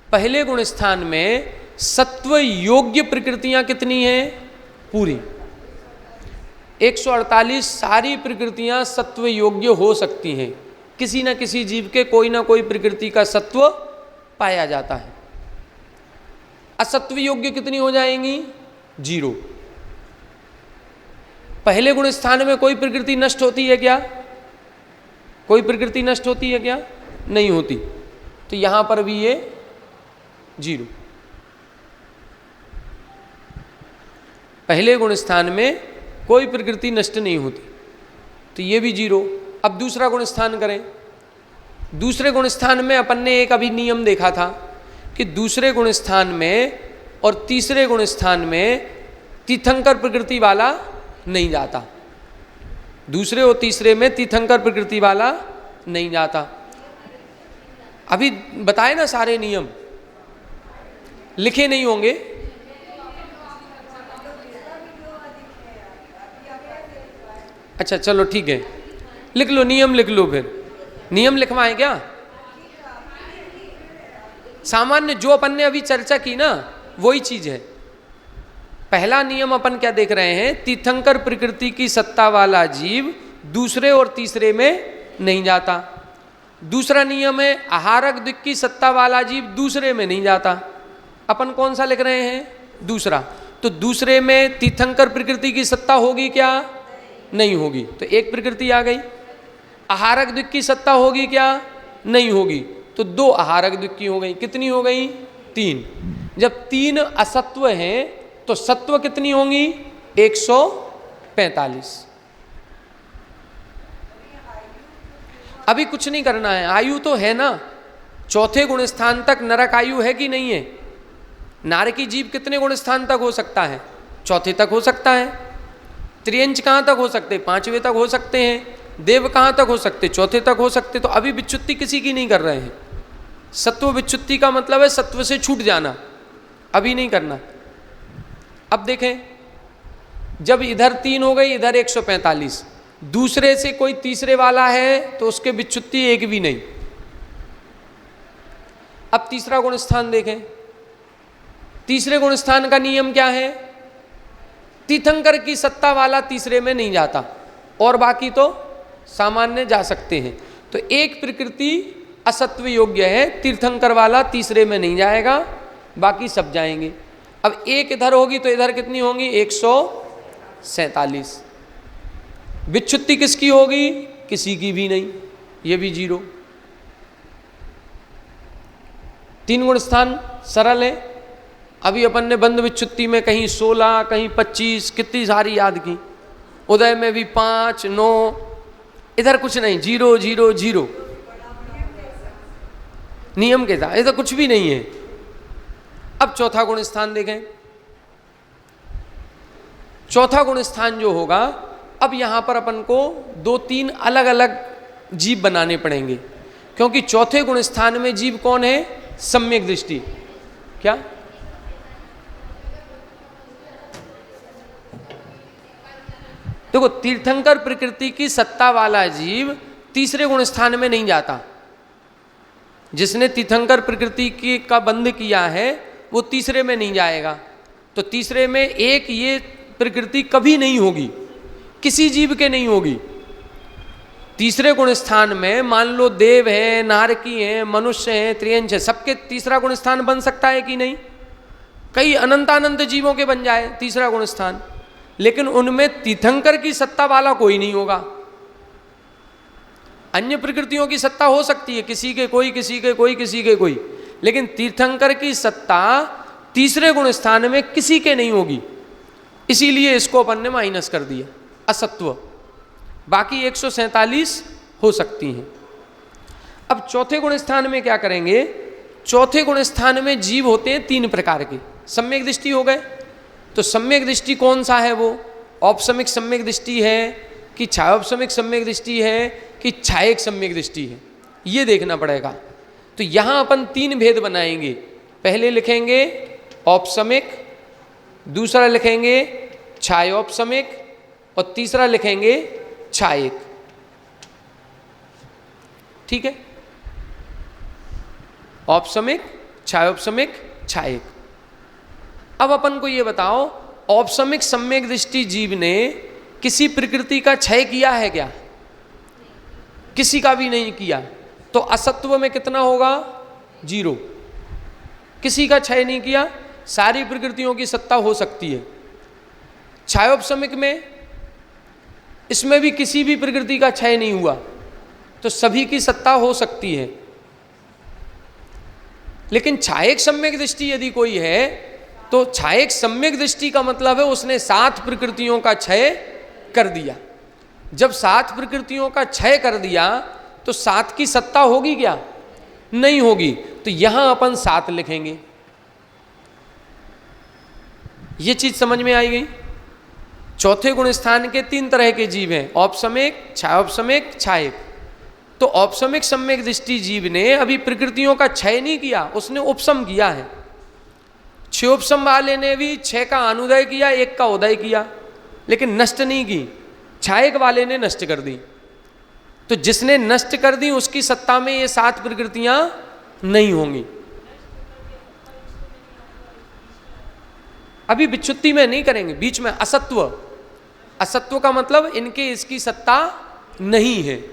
पहले गुण स्थान में सत्व योग्य प्रकृतियां कितनी हैं? पूरी 148 सारी प्रकृतियां सत्व योग्य हो सकती हैं। किसी न किसी जीव के कोई ना कोई प्रकृति का सत्व पाया जाता है। असत्व योग्य कितनी हो जाएंगी? 0। पहले गुण स्थान में कोई प्रकृति नष्ट होती है क्या? कोई प्रकृति नष्ट होती है क्या? नहीं होती। तो यहां पर भी ये 0। पहले गुण स्थान में कोई प्रकृति नष्ट नहीं होती, तो ये भी 0। अब दूसरा गुण स्थान करें। दूसरे गुण स्थान में अपन ने एक अभी नियम देखा था कि दूसरे गुण स्थान में और तीसरे गुण स्थान में तीर्थंकर प्रकृति वाला नहीं जाता। दूसरे और तीसरे में तीर्थंकर प्रकृति वाला नहीं जाता। अभी बताए ना सारे नियम, लिखे नहीं होंगे। अच्छा चलो ठीक है, लिख लो, नियम लिख लो। फिर नियम लिखवाएं क्या? सामान्य जो अपन ने अभी चर्चा की ना वही चीज है। पहला नियम अपन क्या देख रहे हैं? तीर्थंकर प्रकृति की सत्ता वाला जीव दूसरे और तीसरे में नहीं जाता। दूसरा नियम है आहारक दिक् की सत्ता वाला जीव दूसरे में नहीं जाता। अपन कौन सा लिख रहे हैं? दूसरा। तो दूसरे में तीर्थंकर प्रकृति की सत्ता होगी क्या? नहीं होगी, तो एक प्रकृति आ गई। आहारक दिक् की सत्ता होगी क्या? नहीं होगी, तो 2 आहारक दिक् की हो गई। कितनी हो गई? 3। जब 3 असत्व हैं तो सत्व कितनी होंगी? 145। अभी कुछ नहीं करना है, आयु तो है ना। चौथे गुण स्थान तक नरक आयु है कि नहीं है? नारकी जीव कितने गुण स्थान तक हो सकता है? चौथे तक हो सकता है। त्रियंच कहाँ तक हो सकते? 5वें तक हो सकते हैं। देव कहाँ तक हो सकते? चौथे तक हो सकते। तो अभी विच्छुत्ति किसी की नहीं कर रहे हैं। सत्व विच्छुत्ति का मतलब है सत्व से छूट जाना, अभी नहीं करना। अब देखें, जब इधर 3 हो गई, इधर 145, दूसरे से कोई तीसरे वाला है तो उसके विच्छुत्ति एक भी नहीं। अब तीसरा गुण स्थान देखें। तीसरे गुण स्थान का नियम क्या है? तीर्थंकर की सत्ता वाला तीसरे में नहीं जाता और बाकी तो सामान्य जा सकते हैं। तो एक प्रकृति असत्व योग्य है, तीर्थंकर वाला तीसरे में नहीं जाएगा, बाकी सब जाएंगे। अब एक इधर होगी तो इधर कितनी होंगी? 147। विच्छुत्ति किसकी होगी? किसी की भी नहीं, ये भी 0। 3 गुण स्थान सरल है। अभी अपन ने बंद विच्छुत्ति में कहीं 16, कहीं 25, कितनी सारी याद की। उदय में भी 5, 9, इधर कुछ नहीं, 0 0 0। नियम के साथ इधर कुछ भी नहीं है। अब चौथा गुण स्थान देखें। चौथा गुण स्थान जो होगा, अब यहां पर अपन को 2-3 अलग अलग जीव बनाने पड़ेंगे, क्योंकि चौथे गुण स्थान में जीव कौन है? सम्यक दृष्टि। क्या? देखो, तीर्थंकर प्रकृति की सत्ता वाला जीव तीसरे गुण स्थान में नहीं जाता। जिसने तीर्थंकर प्रकृति की का बंध किया है वो तीसरे में नहीं जाएगा। तो तीसरे में एक ये प्रकृति कभी नहीं होगी, किसी जीव के नहीं होगी। तीसरे गुण स्थान में मान लो देव है, नारकी है, मनुष्य है, त्रियंच है, सबके तीसरा गुण स्थान बन सकता है कि नहीं? कई अनंतानंत जीवों के बन जाए तीसरा गुण स्थान, लेकिन उनमें तीर्थंकर की सत्ता वाला कोई नहीं होगा। अन्य प्रकृतियों की सत्ता हो सकती है, किसी के कोई, किसी के कोई, किसी के कोई, लेकिन तीर्थंकर की सत्ता तीसरे गुण स्थान में किसी के नहीं होगी। इसीलिए इसको अपन ने माइनस कर दिया असत्व। बाकी 147 हो सकती हैं। अब चौथे गुण स्थान में क्या करेंगे? चौथे गुण स्थान में जीव होते हैं 3 प्रकार के। सम्यक दृष्टि हो गए, तो सम्यक दृष्टि कौन सा है? वो औपसमिक सम्यक दृष्टि है कि छायोपसमिक सम्यक दृष्टि है कि छायक सम्यक दृष्टि है, ये देखना पड़ेगा। तो यहाँ अपन 3 भेद बनाएंगे। पहले लिखेंगे औपसमिक, दूसरा लिखेंगे छायोपसमिक और तीसरा लिखेंगे छायक। ठीक है, औपसमिक, छायोपसमिक, छायक। अब अपन को ये बताओ, औपसमिक सम्यक दृष्टि जीव ने किसी प्रकृति का क्षय किया है क्या? किसी का भी नहीं किया, तो असत्व में कितना होगा? 0। किसी का क्षय नहीं किया, सारी प्रकृतियों की सत्ता हो सकती है। छायोपसमिक में, इसमें भी किसी भी प्रकृति का क्षय नहीं हुआ, तो सभी की सत्ता हो सकती है। लेकिन छायक सम्यक दृष्टि यदि कोई है, तो छायक सम्यक दृष्टि का मतलब है उसने 7 प्रकृतियों का क्षय कर दिया। जब 7 प्रकृतियों का क्षय कर दिया तो 7 की सत्ता होगी क्या? नहीं होगी। तो यहां अपन 7 लिखेंगे। ये चीज समझ में आई गई? चौथे गुण स्थान के 3 तरह के जीव हैं, औपसमिक, छायोपसमिक, छायक। तो औपसमिक सम्यक दृष्टि जीव ने अभी प्रकृतियों का क्षय नहीं किया, उसने उपसम किया है। क्षयोपसम वाले ने भी 6 का अनुदय किया, 1 का उदय किया, लेकिन नष्ट नहीं की। छायक वाले ने नष्ट कर दी। तो जिसने नष्ट कर दी उसकी सत्ता में ये 7 प्रकृतियां नहीं होंगी। अभी विच्युति में नहीं करेंगे, बीच में असत्व। असत्व का मतलब इनके इसकी सत्ता नहीं है।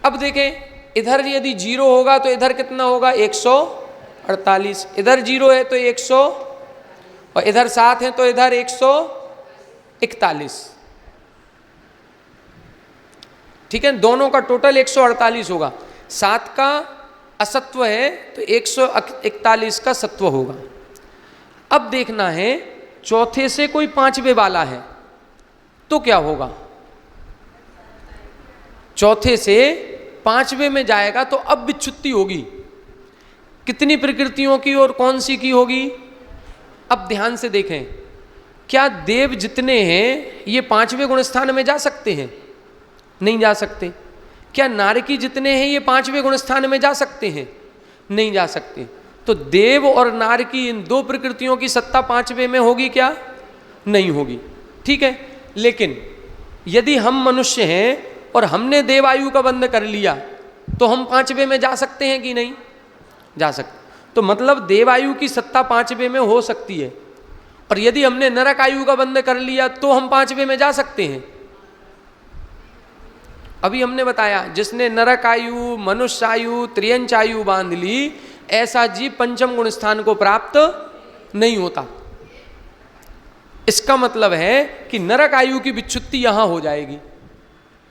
अब देखें, इधर यदि 0 होगा तो इधर कितना होगा? 148। इधर 0 है तो 100, और इधर 7 है तो इधर 141। ठीक है, दोनों का टोटल 148 होगा। 7 का असत्व है तो 141 का सत्व होगा। अब देखना है, चौथे से कोई 5वें वाला है तो क्या होगा? चौथे से 5वें में जाएगा तो अब विच्युति होगी। कितनी प्रकृतियों की और कौन सी की होगी? अब ध्यान से देखें, क्या देव जितने हैं ये 5वें गुण स्थान में जा सकते हैं? नहीं जा सकते। क्या नारकी जितने हैं ये 5वें गुण स्थान में जा सकते हैं? नहीं जा सकते। तो देव और नारकी, इन 2 प्रकृतियों की सत्ता 5वें में होगी क्या? नहीं होगी। ठीक है, लेकिन यदि हम मनुष्य हैं और हमने देवायु का बंध कर लिया तो हम 5वें में जा सकते हैं कि नहीं? जा सकते। तो मतलब देवायु की सत्ता 5वें में हो सकती है। और यदि हमने नरक आयु का बंध कर लिया तो हम 5वें में जा सकते हैं। अभी हमने बताया, जिसने नरक आयु, मनुष्य आयु, त्रियंच आयु बांध ली, ऐसा जीव 5म गुण स्थान को प्राप्त नहीं होता। इसका मतलब है कि नरक आयु की विच्युति यहां हो जाएगी।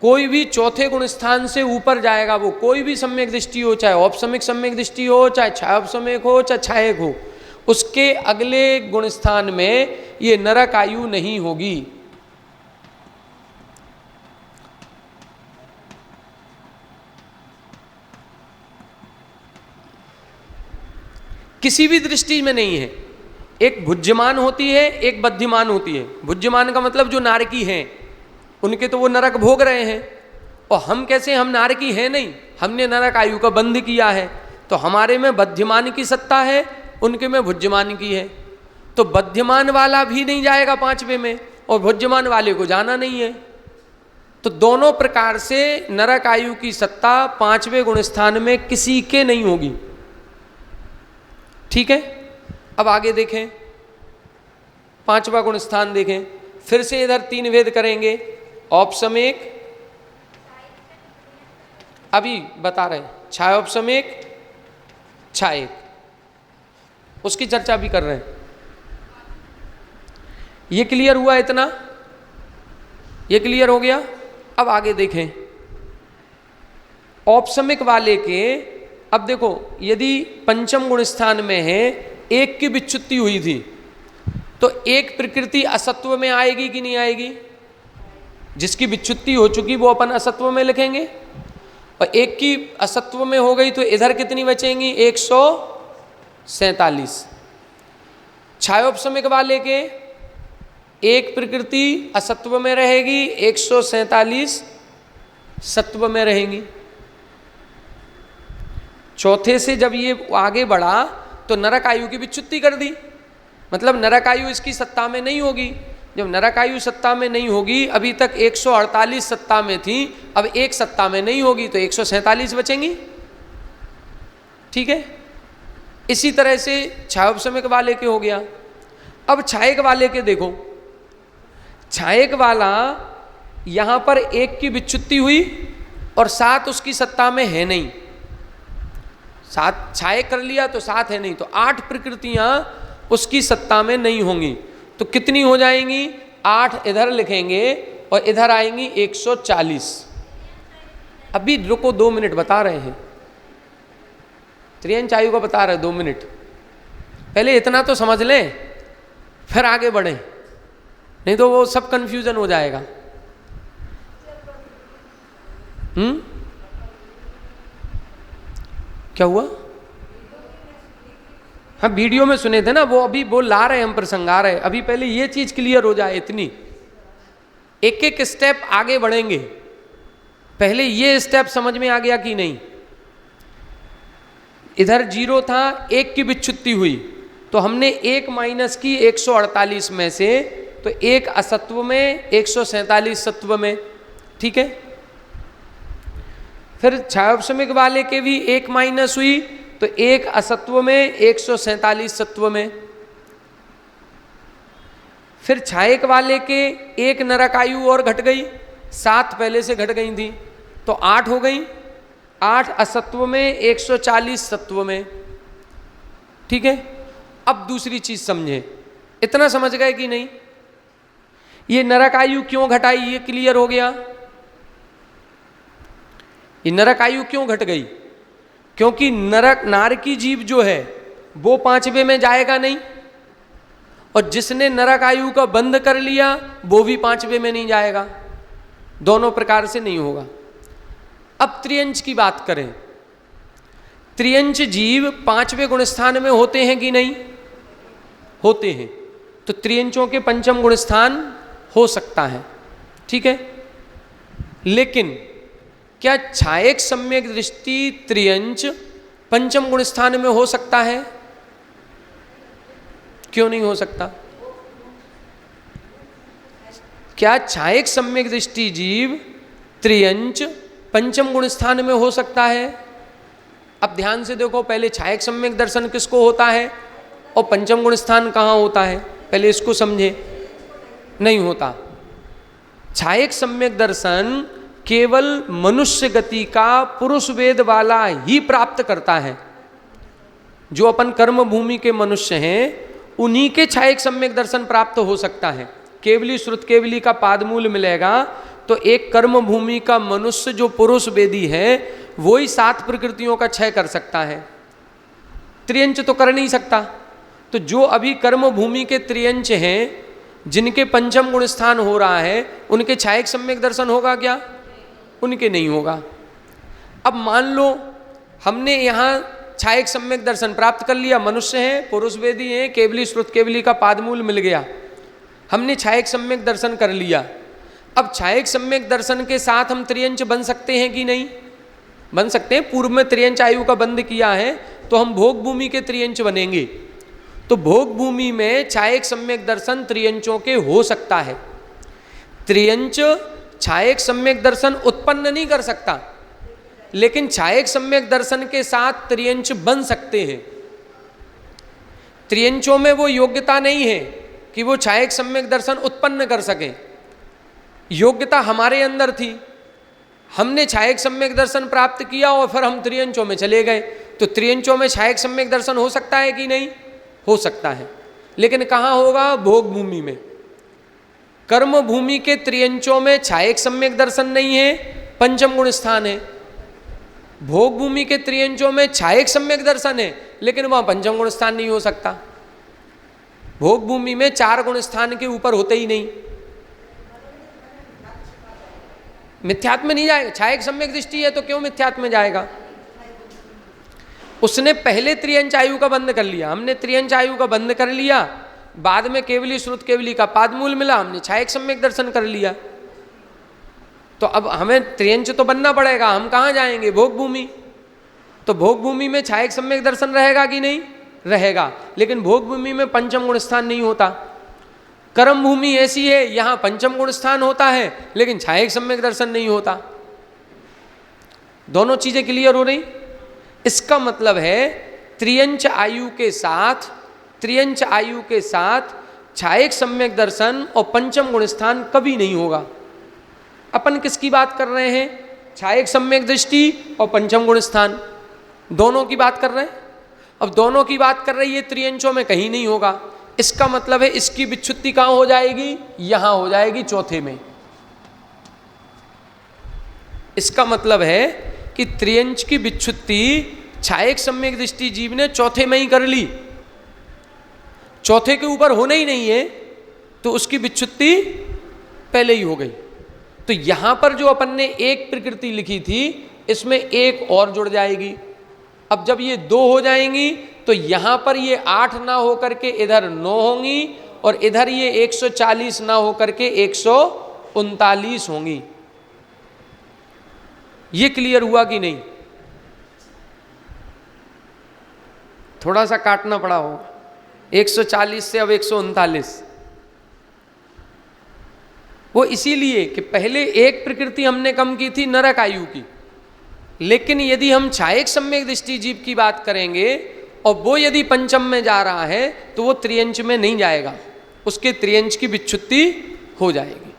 कोई भी चौथे गुण स्थान से ऊपर जाएगा, वो कोई भी सम्यक दृष्टि हो, चाहे औपसमिक सम्यक दृष्टि हो, चाहे छायोपसमिक हो, चाहे छायक हो, उसके अगले गुण स्थान में ये नरक आयु नहीं होगी। किसी भी दृष्टि में नहीं है। एक भुज्यमान होती है, एक बद्धिमान होती है। भुज्यमान का मतलब जो नारकी हैं, उनके तो वो नरक भोग रहे हैं, और हम कैसे? हम नारकी हैं नहीं, हमने नरक आयु का बंध किया है, तो हमारे में बद्धिमान की सत्ता है, उनके में भुज्यमान की है। तो बद्धिमान वाला भी नहीं जाएगा 5वें में, और भुज्यमान वाले को जाना नहीं है। तो दोनों प्रकार से नरक आयु की सत्ता 5वें गुण स्थान में किसी के नहीं होगी। ठीक है, अब आगे देखें, 5वां गुण स्थान देखें। फिर से इधर 3 भेद करेंगे, औपसमिक, अभी बता रहे हैं, छायोपसमिक, छायक, उसकी चर्चा भी कर रहे हैं। ये क्लियर हुआ? इतना ये क्लियर हो गया। अब आगे देखें, औपसमिक वाले के, अब देखो, यदि 5म गुण स्थान में है, 1 की विच्युति हुई थी, तो एक प्रकृति असत्व में आएगी कि नहीं आएगी? जिसकी विच्युत्ति हो चुकी वो अपन असत्व में लिखेंगे, और एक की असत्व में हो गई तो इधर कितनी बचेंगी? 147। छायोपशमिक वाले के एक प्रकृति असत्व में रहेगी, 147 सत्व में रहेंगी। चौथे से जब ये आगे बढ़ा तो नरक आयु की विच्युत्ति कर दी, मतलब नरक आयु इसकी सत्ता में नहीं होगी। जब नरक आयु सत्ता में नहीं होगी, अभी तक 148 सत्ता में थी, अब एक सत्ता में नहीं होगी तो 147 बचेंगी। ठीक है, इसी तरह से छायोपशमिक वाले के हो गया। अब छायक वाले के देखो, छायक वाला यहां पर एक की विच्युत्ति हुई और 7 उसकी सत्ता में है नहीं, 7 छायक कर लिया तो 7 है नहीं, तो 8 प्रकृतियां उसकी सत्ता में नहीं होंगी। तो कितनी हो जाएंगी? 8 इधर लिखेंगे और इधर आएंगी 140। अभी रुको, 2 मिनट बता रहे हैं, त्रियंच आयु का बता रहे 2 मिनट, पहले इतना तो समझ लें फिर आगे बढ़ें, नहीं तो वो सब कंफ्यूजन हो जाएगा। क्या हुआ? हाँ, वीडियो में सुने थे ना, वो अभी वो ला रहे, हम प्रसंग आ रहे, अभी पहले ये चीज क्लियर हो जाए, इतनी एक एक स्टेप आगे बढ़ेंगे, पहले ये स्टेप समझ में आ गया कि नहीं। इधर 0 था, एक की विच्युत्ति हुई तो हमने 1 माइनस की 148 में से, तो एक असत्व में 147 सत्व में। ठीक है, फिर छायोपशमिक वाले के भी 1 माइनस हुई तो एक असत्व में 147 सत्व में। फिर छायक वाले के एक नरक आयु और घट गई, 7 पहले से घट गई थी तो 8 हो गई, 8 असत्व में 140 सत्व में। ठीक है, अब दूसरी चीज समझे, इतना समझ गए कि नहीं? ये नरक आयु क्यों घटाई, ये क्लियर हो गया। ये नरक आयु क्यों घट गई? क्योंकि नरक नार की जीव जो है वो 5वें में जाएगा नहीं, और जिसने नरक आयु का बंद कर लिया वो भी 5वें में नहीं जाएगा, दोनों प्रकार से नहीं होगा। अब त्रियंच की बात करें, त्रियंच जीव 5वें गुणस्थान में होते हैं कि नहीं? होते हैं, तो त्रियंचों के 5म गुणस्थान हो सकता है। ठीक है, लेकिन क्या छायक सम्यक दृष्टि त्रियंच 5म गुणस्थान में हो सकता है? क्यों नहीं हो सकता? क्या छायक सम्यक दृष्टि जीव त्रियंच 5म गुणस्थान में हो सकता है? अब ध्यान से देखो, पहले छायक सम्यक दर्शन किसको होता है और 5म गुणस्थान कहाँ होता है, पहले इसको समझे। नहीं होता। छायक सम्यक दर्शन केवल मनुष्य गति का पुरुष वेद वाला ही प्राप्त करता है। जो अपन कर्म भूमि के मनुष्य हैं उन्हीं के छायक सम्यक दर्शन प्राप्त हो सकता है। केवली श्रुत केवली का पादमूल मिलेगा तो एक कर्म भूमि का मनुष्य जो पुरुष वेदी है वो ही 7 प्रकृतियों का क्षय कर सकता है, त्रियंच तो कर नहीं सकता। तो जो अभी कर्म भूमि के त्रियंच हैं, जिनके 5म गुणस्थान हो रहा है, उनके छायक सम्यक दर्शन होगा क्या? उनके नहीं होगा। अब मान लो हमने यहाँ छायक सम्यक दर्शन प्राप्त कर लिया, मनुष्य हैं, पुरुष वेदी हैं, केवली श्रुत केवली का पादमूल मिल गया, हमने छायक सम्यक दर्शन कर लिया। अब छायक सम्यक दर्शन के साथ हम त्रियंच बन सकते हैं कि नहीं? बन सकते हैं। पूर्व में त्रियंच आयु का बंद किया है तो हम भोग भूमि के त्रियंच बनेंगे, तो भोग भूमि में छायक सम्यक दर्शन त्रियंचों के हो सकता है। त्रियंच छायक सम्यक दर्शन उत्पन्न नहीं कर सकता, लेकिन छायक सम्यक दर्शन के साथ त्रियंच बन सकते हैं। त्रियंचों में वो योग्यता नहीं है कि वो छायक सम्यक दर्शन उत्पन्न कर सके, योग्यता हमारे अंदर थी, हमने छायक सम्यक दर्शन प्राप्त किया और फिर हम त्रियंचों में चले गए। तो त्रियंचों में छायक सम्यक दर्शन हो सकता है कि नहीं? हो सकता है, लेकिन कहाँ होगा? भोग भूमि में। कर्म भूमि के त्रियंचों में छायक सम्यक दर्शन नहीं है, 5म गुण स्थान है। भोग भूमि के त्रियंचों में छायक सम्यक दर्शन है, लेकिन वहां 5म गुण स्थान नहीं हो सकता। भोग भूमि में 4 गुण स्थान के ऊपर होते ही नहीं, मिथ्यात्व में नहीं जाएगा। छायक सम्यक दृष्टि है तो क्यों मिथ्यात्व में जाएगा? उसने पहले त्रियंच आयु का बंद कर लिया, हमने त्रियंच आयु का बंद कर लिया, बाद में केवली श्रुत केवली का पादमूल मिला, हमने छायक सम्यक दर्शन कर लिया। तो अब हमें त्रियंच तो बनना पड़ेगा, हम कहाँ जाएंगे? भोग भूमि। तो भोग भूमि में छायक सम्यक दर्शन रहेगा कि नहीं? रहेगा। लेकिन भोग भूमि में पंचम गुण स्थान नहीं होता। कर्म भूमि ऐसी है, यहां पंचम गुण स्थान होता है लेकिन छायक सम्यक दर्शन नहीं होता। दोनों चीजें क्लियर हो रही? इसका मतलब है त्रियंच आयु के साथ छायक सम्यक दर्शन और पंचम गुण स्थान कभी नहीं होगा। अपन किसकी बात कर रहे हैं? छायक सम्यक दृष्टि और पंचम गुण स्थान, दोनों की बात कर रहे हैं। अब दोनों की बात कर रही है, त्रियंचों में कहीं नहीं होगा। इसका मतलब है इसकी विच्छुत्ति कहां हो जाएगी? यहां हो जाएगी, चौथे में। इसका मतलब है कि त्रियंच की विच्छुत्ति छायक सम्यक दृष्टि जीव ने चौथे में ही कर ली, चौथे के ऊपर होना ही नहीं है, तो उसकी विच्छुत्ति पहले ही हो गई। तो यहां पर जो अपन ने एक प्रकृति लिखी थी, इसमें एक और जुड़ जाएगी। अब जब ये 2 हो जाएंगी तो यहां पर ये 8 ना होकर के इधर 9 होंगी और इधर ये 140 ना होकर के 139 होंगी। ये क्लियर हुआ कि नहीं? थोड़ा सा काटना पड़ा हो, 140 से अब 139। वो इसीलिए कि पहले एक प्रकृति हमने कम की थी नरक आयु की, लेकिन यदि हम छायक सम्यक दृष्टि जीव की बात करेंगे और वो यदि पंचम में जा रहा है तो वो त्रियंच में नहीं जाएगा, उसके त्रियंच की विच्छुत्ति हो जाएगी।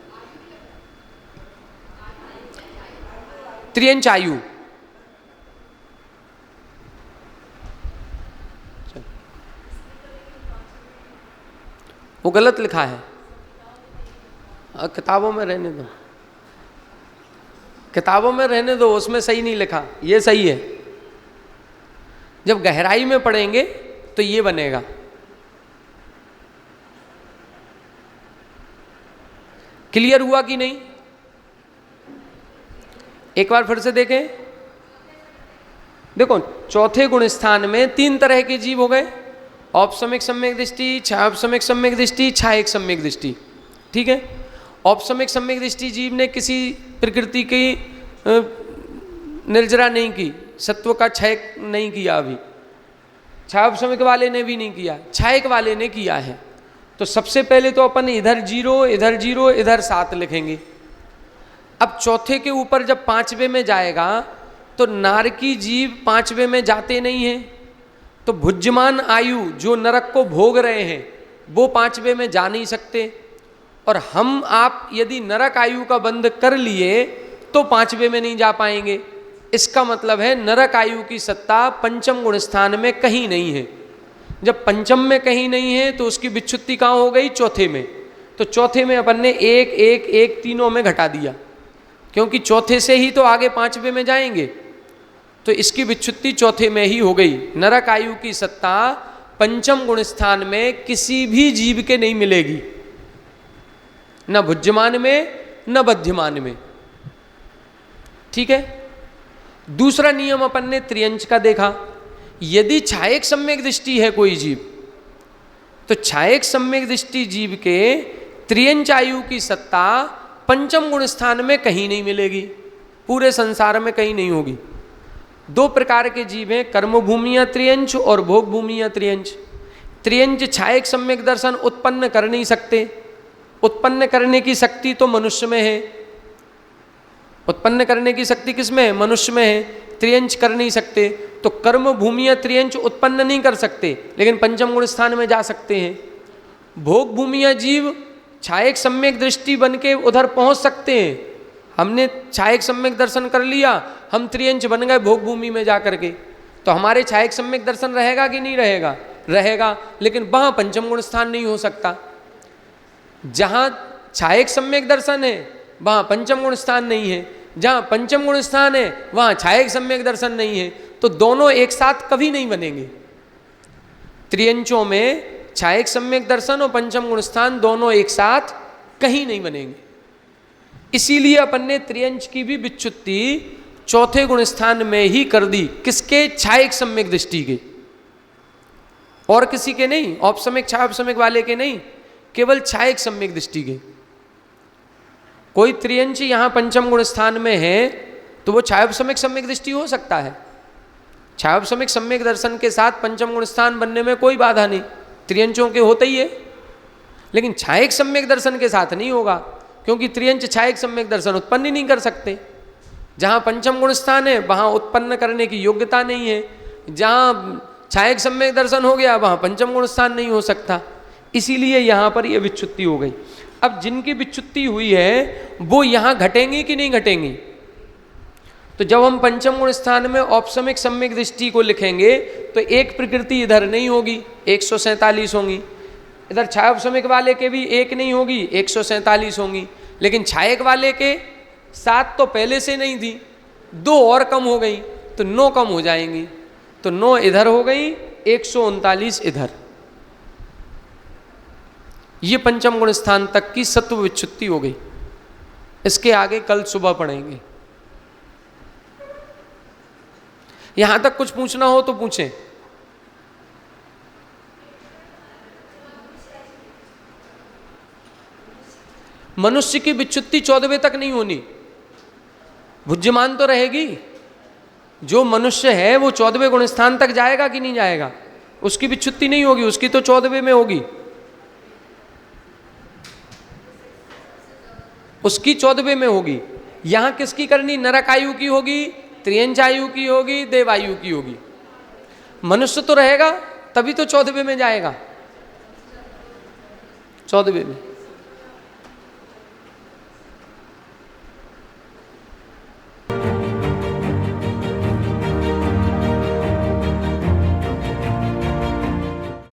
त्रियंच आयु वो गलत लिखा है, किताबों में रहने दो, किताबों में रहने दो, उसमें सही नहीं लिखा, ये सही है। जब गहराई में पढ़ेंगे तो ये बनेगा। क्लियर हुआ कि नहीं? एक बार फिर से देखें। देखो, चौथे गुण स्थान में 3 तरह के जीव हो गए, औपसमिक सम्यक दृष्टि, छायोपसमिक सम्यक दृष्टि, छायक सम्यक दृष्टि। ठीक है, औपसमिक सम्यक दृष्टि जीव ने किसी प्रकृति की निर्जरा नहीं की, सत्व का क्षय नहीं किया, अभी छायोपसमिक वाले ने भी नहीं किया, छायक वाले ने किया है। तो सबसे पहले तो अपन इधर 0 इधर 0 इधर 7 लिखेंगे। अब चौथे के ऊपर जब 5वें में जाएगा तो नारकी जीव 5वें में जाते नहीं हैं, तो भुज्यमान आयु जो नरक को भोग रहे हैं वो 5वें में जा नहीं सकते, और हम आप यदि नरक आयु का बंध कर लिए तो 5वें में नहीं जा पाएंगे। इसका मतलब है नरक आयु की सत्ता पंचम गुण स्थान में कहीं नहीं है। जब पंचम में कहीं नहीं है तो उसकी विच्छुत्ति कहाँ हो गई? चौथे में। तो चौथे में अपन ने 1 1 1 तीनों में घटा दिया, क्योंकि चौथे से ही तो आगे 5वें में जाएंगे, तो इसकी विच्छुत्ति चौथे में ही हो गई। नरक आयु की सत्ता पंचम गुण स्थान में किसी भी जीव के नहीं मिलेगी, न भुज्यमान में न बध्यमान में। ठीक है, दूसरा नियम अपन ने त्रियंच का देखा। यदि छायक सम्यक दृष्टि है कोई जीव, तो छायक सम्यक दृष्टि जीव के त्रियंच आयु की सत्ता पंचम गुण स्थान में कहीं नहीं मिलेगी, पूरे संसार में कहीं नहीं होगी। 2 प्रकार के जीव हैं, कर्म भूमिया त्रियंच और भोग भूमिया त्रियंच। त्रियंच छायक सम्यक दर्शन उत्पन्न कर नहीं सकते, उत्पन्न करने की शक्ति तो मनुष्य में है। उत्पन्न करने की शक्ति किसमें है? मनुष्य में है। त्रियंच कर नहीं सकते, तो कर्म भूमिया त्रियंच उत्पन्न नहीं कर सकते, लेकिन पंचम गुण स्थान में जा सकते हैं। भोग भूमिया जीव छायक सम्यक दृष्टि बन के उधर पहुंच सकते हैं। हमने छायक सम्यक दर्शन कर लिया, हम त्रियंच बन गए भोग भूमि में जा करके, तो हमारे छायक सम्यक दर्शन रहेगा कि नहीं रहेगा? रहेगा, लेकिन वहां पंचम गुण स्थान नहीं हो सकता। जहां छायक सम्यक दर्शन है वहां पंचम गुण स्थान नहीं है, जहां पंचम गुण स्थान है वहां छायक सम्यक दर्शन नहीं है, तो दोनों एक साथ कभी नहीं बनेंगे। त्रियंचों में छायक सम्यक दर्शन और पंचम गुण स्थान दोनों एक साथ कहीं नहीं बनेंगे। इसीलिए अपन ने त्रियंच की भी विच्युत्ति चौथे गुण स्थान में ही कर दी। किसके? छायक सम्यक दृष्टि के, और किसी के नहीं, औपसमिक छायोपसमिक वाले के नहीं, केवल छायक सम्यक दृष्टि के। कोई त्रियंच यहां पंचम गुण स्थान में है तो वो छायोपसमिक सम्यक दृष्टि हो सकता है। छायोपसमिक सम्यक दर्शन के साथ पंचम गुण स्थान बनने में कोई बाधा नहीं, त्रियंचों के होते ही है। लेकिन छायक सम्यक दर्शन के साथ नहीं होगा, क्योंकि त्रियंच छायक सम्यक दर्शन उत्पन्न ही नहीं कर सकते। जहां पंचम गुण स्थान है वहां उत्पन्न करने की योग्यता नहीं है, जहां छायक सम्यक दर्शन हो गया वहां पंचम गुण स्थान नहीं हो सकता। इसीलिए यहां पर यह विच्युत्ति हो गई। अब जिनकी विच्युत्ति हुई है वो यहां घटेंगे कि नहीं घटेंगे? तो जब हम पंचम गुण स्थान में औपसमिक सम्यक दृष्टि को लिखेंगे तो एक प्रकृति इधर नहीं होगी, 147 होंगी। इधर छायोपसमिक वाले के भी एक नहीं होगी, 147 होंगी। लेकिन छायक वाले के 7 तो पहले से नहीं थी, 2 और कम हो गई तो 9 कम हो जाएंगी। तो 9 इधर हो गई, 139 इधर। ये पंचम गुण स्थान तक की सत्व विच्युत्ति हो गई। इसके आगे कल सुबह पढ़ेंगे। यहां तक कुछ पूछना हो तो पूछें। मनुष्य की विच्युत्ति 14वें तक नहीं होनी, भुज्यमान तो रहेगी। जो मनुष्य है वो 14वें गुण स्थान तक जाएगा कि नहीं जाएगा? उसकी विच्युत्ति नहीं होगी, उसकी तो 14वें में होगी। उसकी 14वें में होगी। यहां किसकी करनी? नरक आयु की होगी, त्रियंच आयु की होगी, देवायु की होगी। मनुष्य तो रहेगा तभी तो 14वें में जाएगा, 14वें में।